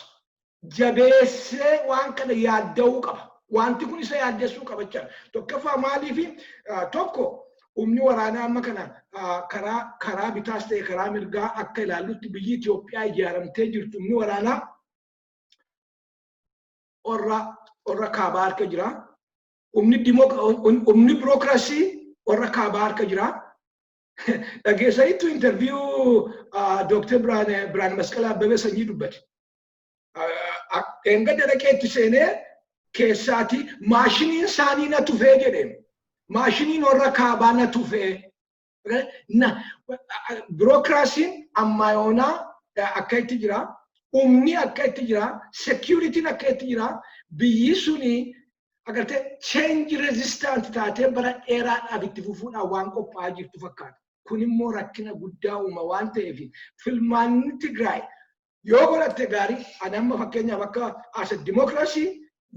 jabeessee waan kana yaadda'uu qaba. Wanti kun isa yaaddessuu qaba jechuudha. Tokkoffaa maaliif tokko humni waraanaa amma kana karaa bitaas ta'e karaa mirgaa akka ilaallutti biyyi Itoophiyaa ijaaramtee jirtu humni waraanaa orra kaabaa harka jira. Humni birookiraasii orra kaabaa harka jira. Dhageessaniitu interview Dr. Birhaan Masqalaa Abbabee Sanyii dubbate. Engadda dhaqeetti seenee keessaati maashiniin isaanii na tufee jedheen. Maashiniin orra kaabaa na tufee. Birookiraasiin ammayyoonaa akka itti jira. Humni akka itti jira. Security'n akka itti jira. Biyyi suni agartee change resistant taatee bara dheeraadhaaf itti fufuudhaan waan qophaa'aa jirtu fakkaata. Kun immoo rakkina guddaa uuma waan ta'eef filmaanni Tigiraay yoo godhatte gaarii ani amma fakkeenyaaf akka as democracy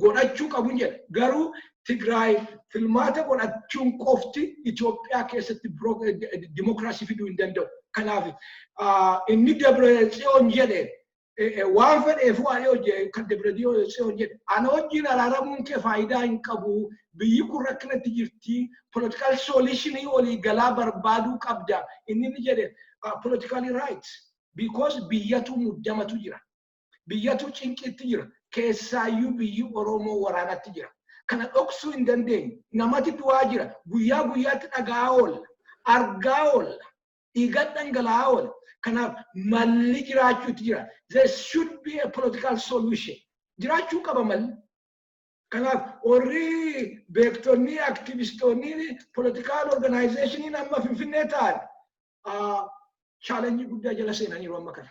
godhachuu qabu jedha. Garuu Tigiraay filmaata godhachuun qofti Itoophiyaa keessatti democracy fiduu hin danda'u. Kanaaf inni Dabretsiyoon jedhe waan fedheef waan hojii kan dibradii hojii ana wajjin araaramuun kee faayidaa hin qabu biyyi kun rakkinatti jirti political solutionii walii galaa barbaaduu qabda inni ni jedhe politically right because biyyatu muddamatu jira biyyatu cinqitti jira keessaayyuu biyyi Oromoo waraanatti jira kana dhoksuu hin dandeenye namatti du'aa jira guyyaa guyyaatti dhagaa oolla argaa oolla dhiiga dhangala'aa oolla kanaf malli jiraachuutu jira there should be a political solution jiraachuu qaba malli kanaf orri beektonni aktivistonni political organization amma finfinnee ta'an challenge guddaa jala seenaniiru amma kana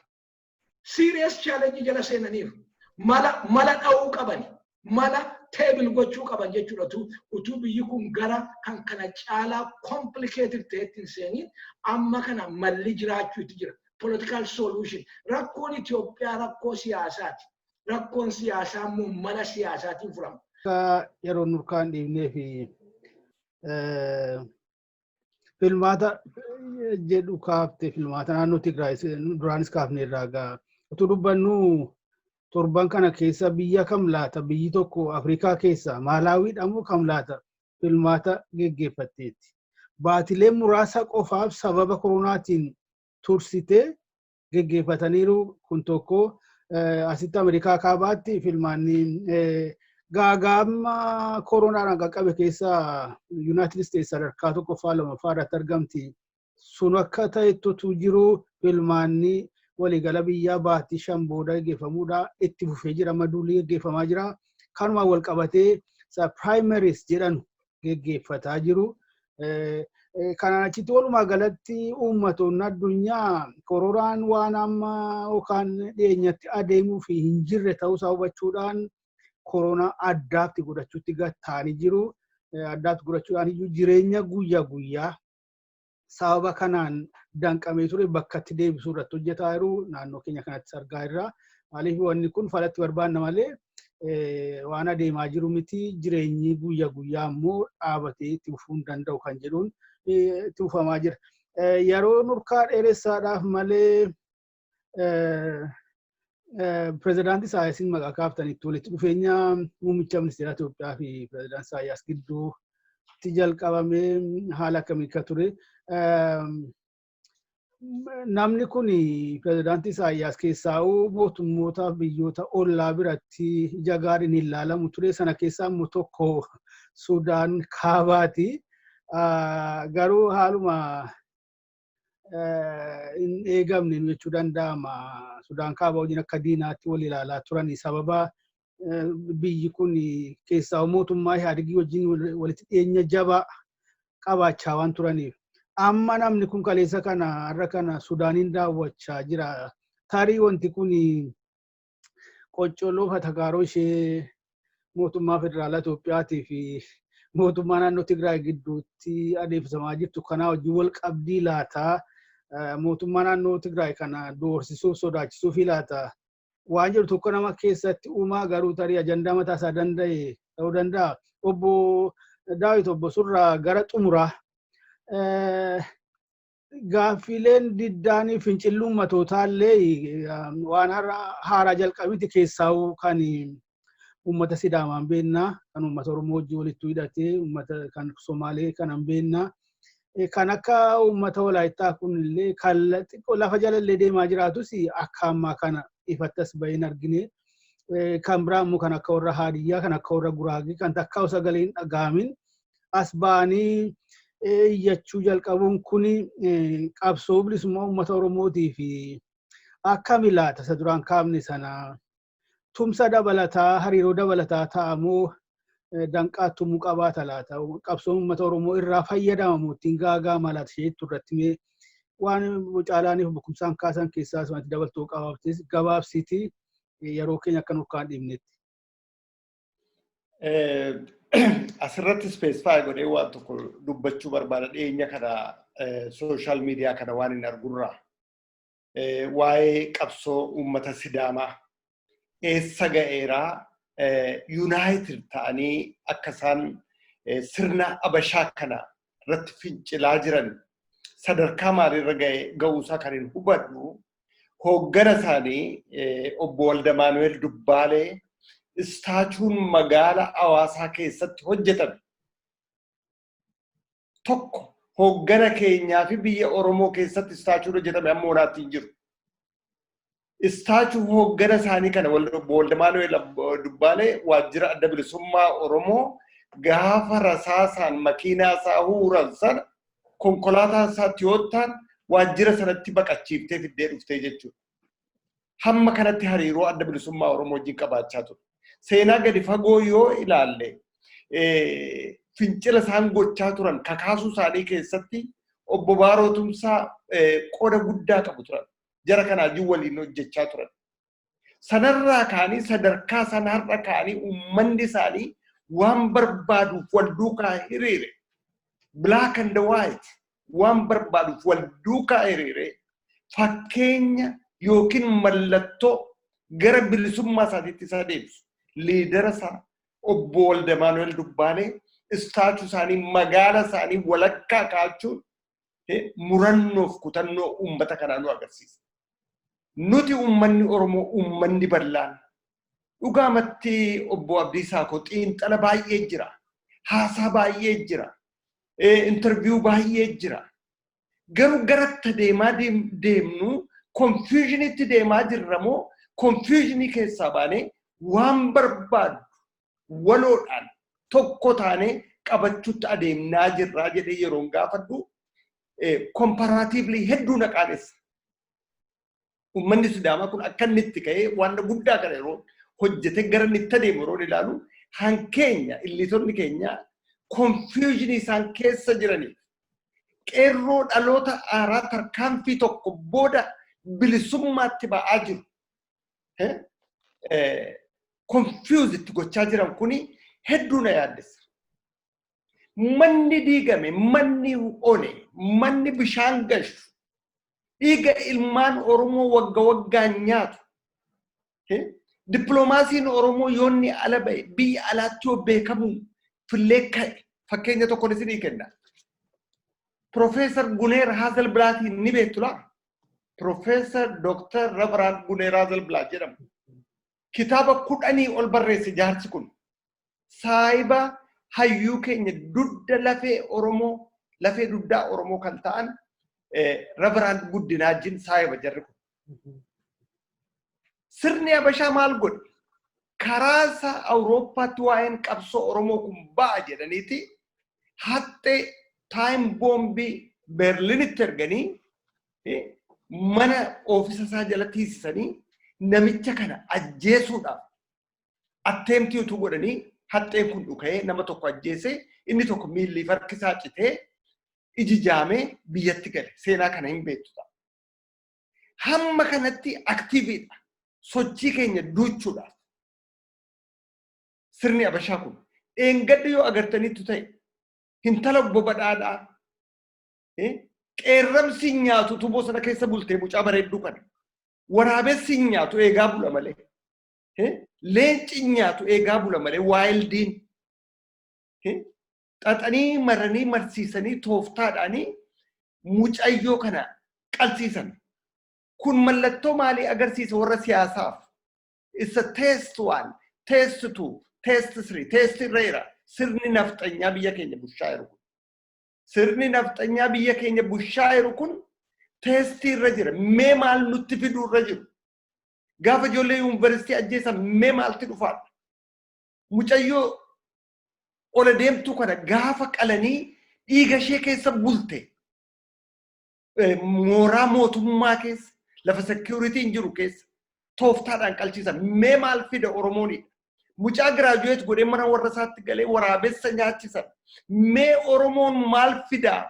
serious challenge jala seenaniiru mala dha'uu qabani mala table gochuu qaban jechuudha utuu biyyi kun gara kan kana caalaa complicated ta'etti seenii amma kana malli jiraachuutu jira political solution rakkoon Itoophiyaa rakkoo siyaasaati rakkoon siyaasaa immoo mala siyaasaatiin furama. Yeroo nurkaan dhiibnee fi filmaata jedhu kaafte filmaata naannoo Tigiraay duraanis kaafne irraa gaa utuu dubbannu torban kana keessa biyya kam laata biyyi tokko Afrikaa keessa Maalaawiidha moo kam laata filmaata geggeeffatteetti. Baatilee muraasa qofaaf sababa koronaatiin tursitee geggeeffataniiru kun tokko asitti Ameerikaa kaabaatti filmaanni gaagaama koronaadhaan qaqqabe keessa United States sadarkaa tokkoffaa lamaffaa irratti argamti. Sun akka ta'ettu jiru filmaanni waliigala biyyaa baatii 5 booda geggeeffamuudha itti fufee jira maduulii geggeeffamaa jira. Kanuma wal qabatee primaries jedhan geggeeffataa jiru. Kana achitti walumaa galatti ummatoonni addunyaa koronaan waan amma yookaan dhiyeenyatti adeemuu fi hin jirre ta'uusaa hubachuudhaan koronaa addaatti godhachuutti gattaanii jiru. Addaatti godhachuudhaan iyyuu jireenya guyyaa guyyaa sababa kanaan danqamee ture bakkatti deebisuu irratti hojjetaa jiru naannoo keenya kanatti argaa jirra. Maaliif wanni kun falatti barbaanna malee waan adeemaa jiru miti jireenyi guyyaa guyyaa immoo dhaabatee itti fufuu hin danda'u kan jedhuun itti fufamaa jira. Yeroo nurkaa dheeressaadhaaf malee pirezidaantii Isaayyaasiin maqaa kaaftanitti walitti dhufeenya muummicha ministeera Itoophiyaa fi pirezidaantii Isaayyaas gidduutti jalqabamee haala akkamii akka ture. Namni kun pirezidaantii Isaayyaas keessaa mootummoota biyyoota ollaa biratti ija gaariin hin ilaalamu ture. Sana keessaa immoo tokko Sudaan kaabaati. Garuu haaluma hin eegamne jechuu danda'ama. Sudaan kaabaa wajjin akka diinaatti wal ilaalaa turani sababa biyyi kun keessaa mootummaa Ihaadigii wajjin walitti dhiyeenya jabaa qabaachaa waan turaniif. Amma namni kun kaleessa kana har'a kana Sudaaniin daawwachaa jira. Tarii wanti kun qoccoloo Atakaaroo ishee mootummaa federaalaa Itoophiyaatii fi mootummaa naannoo Tigiraay gidduutti adeemsifamaa jirtu kanaa wajjin wal qabdii laataa mootummaa naannoo Tigiraay kana doorsisuuf sodaachisuuf laata waan jedhu tokko nama keessatti uumaa garuu tarii ajandaa mataa isaa danda'e ta'uu danda'a. Obbo Daawit obbo Surraa gara xumuraa gaaffileen diddaanii fincilluun ummatootallee waan haaraa jalqabiti keessaa kan ummata Sidaamaan beennaa kan ummata Oromoo wajjin walitti hidhatee ummata kan Somaalee kanan beennaa kan akka ummata Walaayittaa kunillee lafa jalallee deemaa jiraatus akka ammaa kana ifattas bahin argine kan biraa immoo kan akka warra Haadiyyaa kan akka warra Guraagii kan takkaa sagaleen dhagaamin as ba'anii iyyachuu jalqabuun kun qabsoo bilisummaa ummata Oromootii fi akkami laata isa duraan kaafne sana tumsa dabalataa hariiroo dabalataa ta'amoo danqaattumuu qabaata laata qabsoon ummata Oromoo irraa fayyadamamu ittiin gaagaa malaata isheetti irratti waan bocaalaaniif bokumsaan kaasan keessaa isumatti dabaltuu qabaaftes gabaabsiti yeroo keenya akka nurkaan dhibnetti. Asirratti specify godhee waan tokko dubbachuu barbaada dhiyeenya kana social media kana waan hin argurraa waa'ee qabsoo uummata Sidaamaa eessa ga'eeraa united ta'anii akka isaan sirna Abashaa kana irratti fincilaa jiran sadarkaa maaliirra ga'uusaa kan hin hubadhu Hoggana isaanii obbo Waldamaanu'el Dubbaalee istaachuun magaala Hawaasaa keessatti hojjetame. Tokko hoggana keenyaa fi biyya Oromoo keessatti istaachuun hojjetame amma wanaatti hin jiru. Istaachuu hoggana isaanii kana obbo Waldamaanu'el Dubbaalee waajjira adda bilisummaa Oromoo gaafa rasaasaan makiinaa isaa huuran sana konkolaataa isaatti yoo ta'an waajjira sanatti baqachiiftee fiddee dhuftee jechuudha. Hamma kanatti hariiroo adda bilisummaa Oromoo wajjin qabaachaa ture. Seenaa gadi fagoo yoo ilaalle fincila isaan gochaa turan kakaasuu isaanii keessatti obbo Baaroo Tumsaa qooda guddaa qabu turan. Jara kanaayyuu waliin hojjechaa turan. Sanarraa kaanii sadarkaa sanarra kaanii uummanni isaanii waan barbaaduuf wal duukaa hiriire. Black and white waan barbaaduuf wal duukaa hiriire fakkeenya yookiin mallattoo gara bilisummaa isaatiitti isa deebisu. Liidara isaa obbo Waldamaanu'el Dubbaalee istaachuu isaanii magaala isaanii walakkaa kaachuun murannoof kutannoo uummata kanaa nu agarsiisa. Nuti uummanni Oromoo uummanni bal'aan dhugaamatti obbo Abdiisaa koo xiinxala baay'ee jira. Haasaa baay'ee jira. Interview baay'ee jira. Garuu garatti deemaa deemnu confusionitti deemaa jirra moo confusionii keessaa baanee waan barbaadu waloodhaan tokko taanee qabachuutti adeemnaa jirraa jedhee yeroon gaafadhu comparatively hedduu na qaanessa. Uummanni Sidaamaa kun akka inni itti ka'ee waan guddaa kana yeroo hojjete gara inni itti adeemu yeroo ilaalu hankeenya illiitonni keenya confusionii isaan keessa jiraniif qeerroo dhaloota haaraa tarkaanfii tokko booda bilisummaatti ba'aa jiru. Confused gochaa jiran kuni hedduu na yaaddessa. Manni diigame, manni one, manni bishaan gashu, dhiiga ilmaan Oromoo wagga waggaan nyaatu. Dippiloomaasiin Oromoo yoonni ala ba'e biyya alaatti yoo beekamu fillee ka'e fakkeenya tokko isinii kenna. Profeesar Guneer Hazelblaatiin ni beektu laa? Profeesar Dr. Reverend Guneer Hazelblaat jedhamu. Kitaaba 10 ol barreesse jaarsi kun. Saayiba hayyuu keenya dudda lafee Oromoo, lafee duddaa Oromoo kan ta'an Reverend Guddinaajin saayiba jarri kun. Sirni Habashaa maal godhe? Karaasa Awurooppaatti waa'een qabsoo Oromoo kun ba'a jedhaniiti hattee time bombii Berliinitti erganii mana oofisa isaa jalatti hiisisanii namicha kana ajjeesuudhaaf atteemtii utuu godhanii hatteen kun dhuka'ee nama tokko ajjeesee inni tokko miilli farkisaa citee iji jaamee biyyatti gale. Seenaa kana hin beektu ta'a. Hamma kanatti aktiiviidha. Sochii keenya duuchuudhaaf. Sirni Habashaa kun dheengadda yoo agartaniitu ta'e hintala obbo Badhaadhaa qeerramsi nyaatu tuboo sana keessa bultee mucaa bareedduu kana. Waraabessi nyaatu eegaa bula malee. Leenci nyaatu eegaa bula malee waayildiin. Xaxanii maranii marsiisanii tooftaadhaanii mucayyoo kana qalsiisan. Kun mallattoo maalii agarsiisa warra siyaasaaf? It's a test 1, test 2, test 3, test reera. Sirni nafxanyaa biyya keenya bushaa jiru kun. Sirni nafxanyaa biyya keenya bushaa jiru kun testii irra jira. Mee maal nutti fiduu irra jiru? Gaafa ijoollee yuunivarsiitii ajjeesan mee maalti dhufaadha? Mucayyoo ola deemtuu kana gaafa qalanii dhiiga ishee keessa bulte. Mooraa mootummaa keessa lafa security'n jiru keessa tooftaadhaan qalchiisan. Mee maal fida Oromoonidha? Mucaa giraajuweet godhee mana warra isaatti galee waraabessa nyaachisan. Mee Oromoon maal fidaa?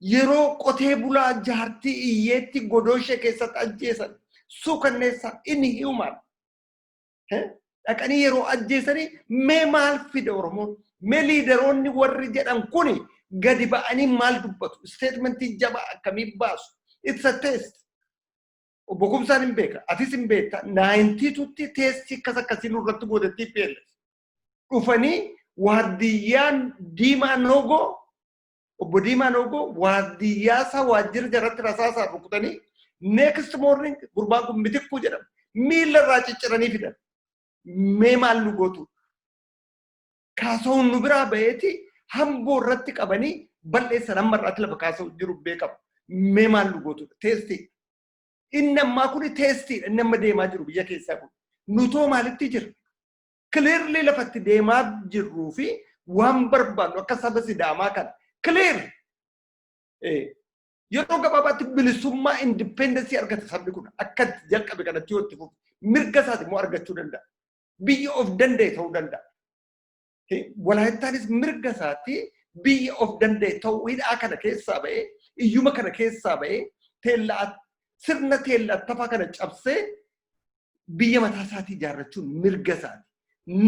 Yeroo qotee bulaa jaartii iyyeetti godoo ishee keessatti ajjeesan suukanneessa inni hiumaan. Dhaqanii yeroo ajjeesanii mee maal fida Oromoon? Mee liidaroonni warri jedhan kuni gadi ba'anii maal dubbatu? Statementii jabaa akkamii baasu? It's a test. Obbo Kumsaan hin beeka, atis hin beekta. 92tti teestii akkas akkasii nurratti godhattii peelles. Dhufanii waardiyyaan diimaa noogoo obbo Diimaan Ogoo waardiyyaasa waajjira jaratti rasaasaa rukutanii next morning gurbaan kun mitikkuu jedhama. Miila irraa cicciranii fidan. Mee maal nu gootu? Kaasa'uun nu biraa ba'eeti hamboo irratti qabanii balleessan amma irraatti lafa kaasa'u jiru beekamu. Mee maal nu gootu? Teestii. Inni ammaa kun teestiidha. Inni amma deemaa jiru biyya keessaa kun. Nutoo maalitti jira? Clearly lafatti deemaa jirruu fi waan barbaannu akka saba Sidaamaa kana. Clear. Yeroo gabaabaatti bilisummaa independence argata sabni kun akka jalqabe kanatti yoo itti fufu mirga isaati immoo argachuu danda'a. Biyya of danda'e ta'uu danda'a. Walaayittaanis mirga isaati biyya of danda'e ta'uu hidhaa kana keessaa ba'ee iyyuma kana keessaa ba'ee sirna teellattafaa kana cabsee biyya mataa isaatii ijaarrachuun mirga isaati.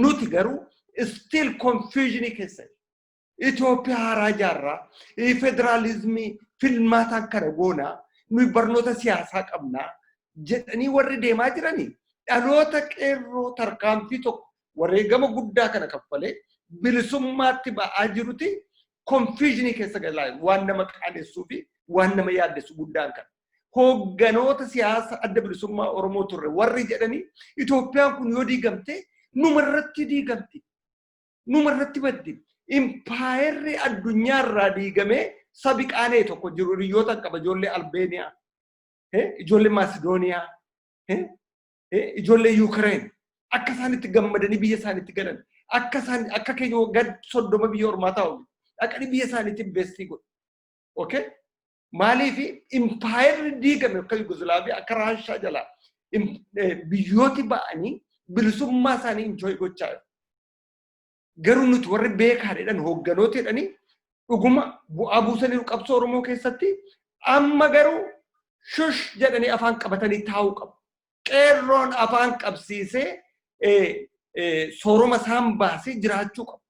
Nuti garuu still confusionii keessa Itoophiyaa haaraa ijaarraa federaalizimii filmaataan kana goonaa nuyi barnoota siyaasaa qabnaa jedhanii warri deemaa jiranii dhaloota qeerroo tarkaanfii tokko wareegama guddaa kana kaffalee bilisummaatti ba'aa jiruti confusionii keessa galaa waan nama qaanessu fi waan nama yaaddessu guddaan kana. Hoogganoota siyaasa adda bilisummaa Oromoo turre warri jedhanii Itoophiyaan kun yoo diigamte numarratti diigamti. Numarratti baddi. Impaayerri addunyaa irraa diigamee sabi qaanee tokko jiru hiriyoota qaba ijoollee Albeeniyaa, ijoollee Maasidooniyaa, ijoollee Yuukireen akka isaan itti gammadanii biyya isaaniitti galan akka keenya gad 30 biyya ormaa ta'u dhaqanii biyya isaaniitti investii godhu. Okay? Maaliif impaayerri diigame akka Yugoslaavii akka Raashaa jalaa biyyooti ba'anii bilisummaa isaanii enjoy gochaa jiru. Garuu nuti warri beekaadhaan hoogganoota jedhanii dhuguma bu'aa buusanii qabsoo Oromoo keessatti amma garuu shush jedhanii afaan qabatanii taa'uu qabu. Qeerroon afaan qabsiisee sooroma isaan baasee jiraachuu qabu.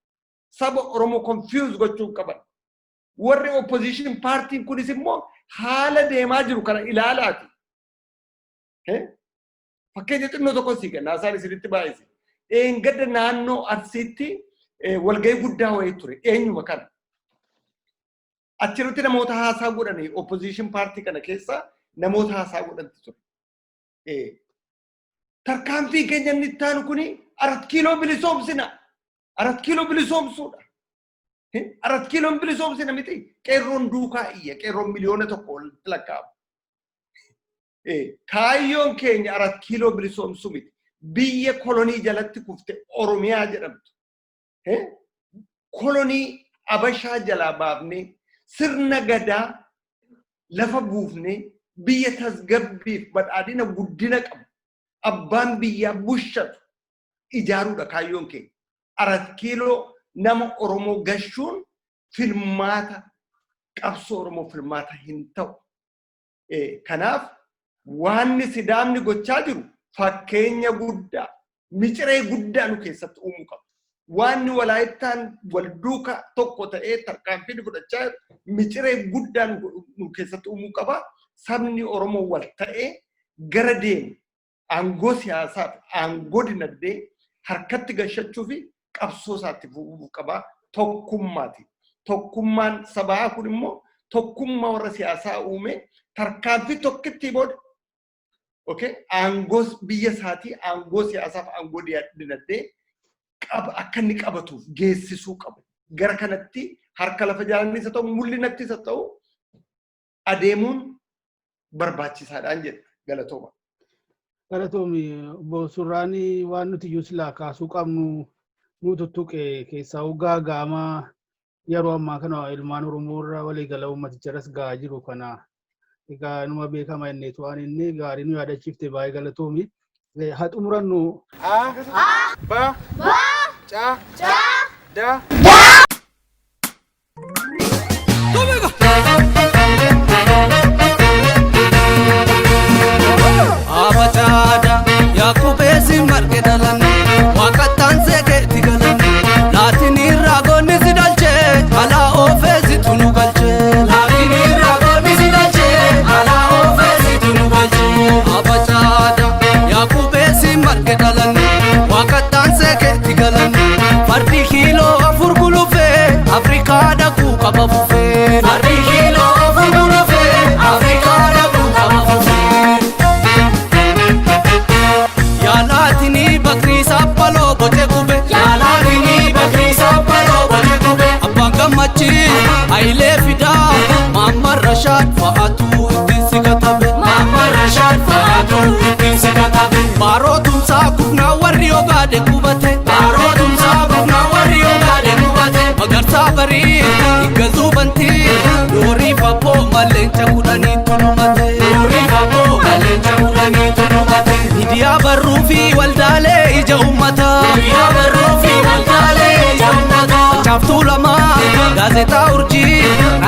Saba Oromoo confuse gochuu qaban. Warri opposition partiin kunis immoo haala deemaa jiru kana ilaalaati. Fakkeenya xinnoo tokko sii kennaa isaan isinitti baay'ise. Gadda naannoo Arsiitti walgahii guddaa wayii ture. Eenyuma kana. Achirratti namoota haasaa godhanii opposition partii kana keessa namoota haasaa godhanti ture. Tarkaanfii keenya inni itti aanu kuni 4 kiiloo bilisoomsina. 4 kiiloo bilisoomsuudha. 4 kiiloo bilisoomsina miti. Qeerroon duukaa iyya. Qeerroon miliyoona tokko lakkaa'amu. Kaayyoon keenya 4 kiiloo bilisoomsu miti. Biyya kolonii jalatti kufte Oromiyaa jedhamtu. Kolonii Abashaa jalaa baafnee sirna gadaa lafa buufnee biyya tasgabbiif badhaadhina guddina qabu abbaan biyyaa bushatu ijaaruudha kaayyoon keenya. 4 kiiloo nama Oromoo gashuun filmaata qabsoo Oromoo filmaata hin ta'u. Kanaaf waanni Sidaamni gochaa jiru fakkeenya guddaa miciree guddaa nu keessatti uumuu qaba. Waanni Walaayittaan wal duukaa tokko ta'ee tarkaanfii fudhachaa miciree guddaa nu keessatti uumuu qaba. Sabni Oromoo wal ta'ee gara deemu aangoo siyaasaaf aangoo dinagdee harkatti gashachuu fi qabsoo isaatti fufuu qaba. Tokkummaati. Tokkummaan sabaa kun immoo tokkummaa warra siyaasaa uume tarkaanfii tokkitti booda. Okay? Aangoo biyya isaatii aangoo siyaasaaf aangoo dinagdee akka inni qabatuuf geessisuu qabu. Gara kanatti harka lafa jaalannis haa ta'u mul'inattis haa ta'u adeemuun barbaachisaadhaan jedha galatooma. Galatoomi Boosuraanii waan nuti iyyuu silaa kaasuu qabnu nu tuttuqe keessaa hoggaa gaamaa yeroo ammaa kana ilmaan Oromoo irraa waliigala uummaticharas gahaa jiru kana egaa numa beekama inni waan inni gaarii nu yaadachiifte baay'ee galatoomi. Haa xumurannu. Ba. Cha. Da. Abachada yakubesi marke dalan wakatan seketi galan latini ragoni sidalche ala ofesi tunu galche latini ragoni sidalche ala ofesi tunu galche abachada yakubesi marke dalan wakatan seketi galan fardi kilo afur gulu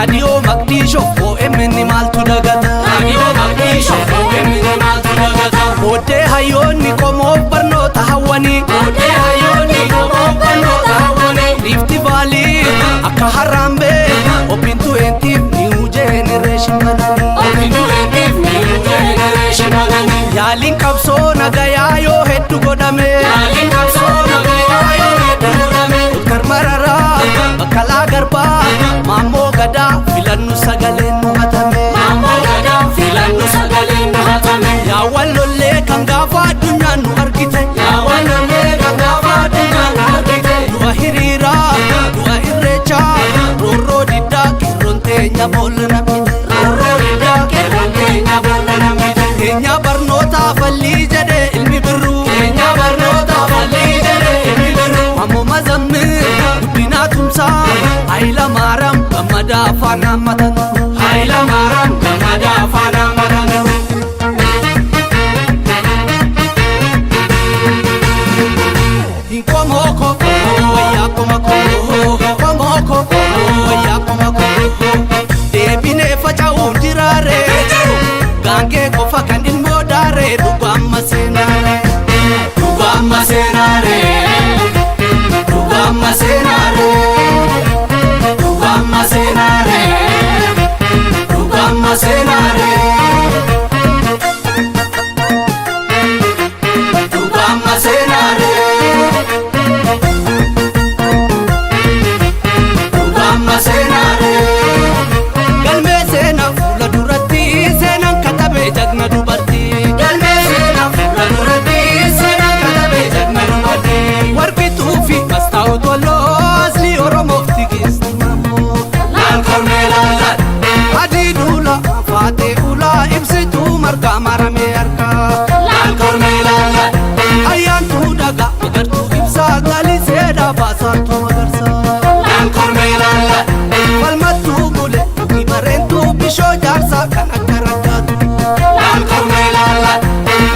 Radio Magdisho OMN maaltu dagata Radio Magdisho OMN maaltu dagata Ode hayyoonni qomoo barnoota hawwanii Ode hayyoonni qomoo barnoota hawwanii Rift Valley akka Harambee Open to Native New Generation bananii Open to Native New Generation bananii Yaaliin qabsoo nagayaa yoo hedduu godhame Yaaliin qabsoo nagayaa yoo hedduu godhame Utkar mararaa bakkalaa garbaa Maammoo gadaa filannu sagaleen nu hatame Maammoo gadaa filannu sagaleen nu hatame Yaa wallollee kan gaafa addunyaan nu argite Yaa wallollee kan gaafa addunyaan nu argite Du'a hiriiraa, du'a irreechaa Roorroo diddaa qeerroon teenya boolla namite Roorroo diddaa qeerroon teenya boolla namite Keenya barnootaa fallii jedhee ilmi birruu Keenya barnootaa fallii jedhee ilmi birruu Ammoo mazammir guddinaa tumsaa Hayila maaram gammadaa afaan hammatan Hayila maaram gammadaa afaan hammatan Inkomoko wayyaa komako Komoko wayyaa komako Deebinee faca'uun jiraare Gaangee qofa kan ilmoo daare Dhugaamma seenaare Dhugaamma seenaare Dhugaamma seenaare Dhugaamma seenaare Dhugaamma seenaare Dhugaamma seenaare Dhugaamma seenaare Galmee seenaa fuula duratti seenaan katabee jagna dubartii Galmee seenaa fuula duratti seenaan katabee jagna dubartii Warqituu fi mastaawot walloo asli Oromoof tigeessi mamoo Laal kormee laalaan adii duula faatee ulaa ibsituu margaa maramee harkaa Laal kormee laalaan ayyaantuu dhagaa magartuu ibsaa galiseedhaa baasaantuu magarsaa Laal kormee laalaan falmattuu bulee dhugi bareentuu bishoo jaarsaa kan akka rakkaatu Laal kormee laalaan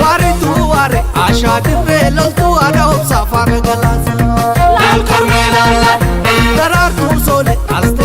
waarituu waare ashaa dirree loltuu aadaa obsaa faana galaasaa Laal kormee laalaan daraartuu soole astee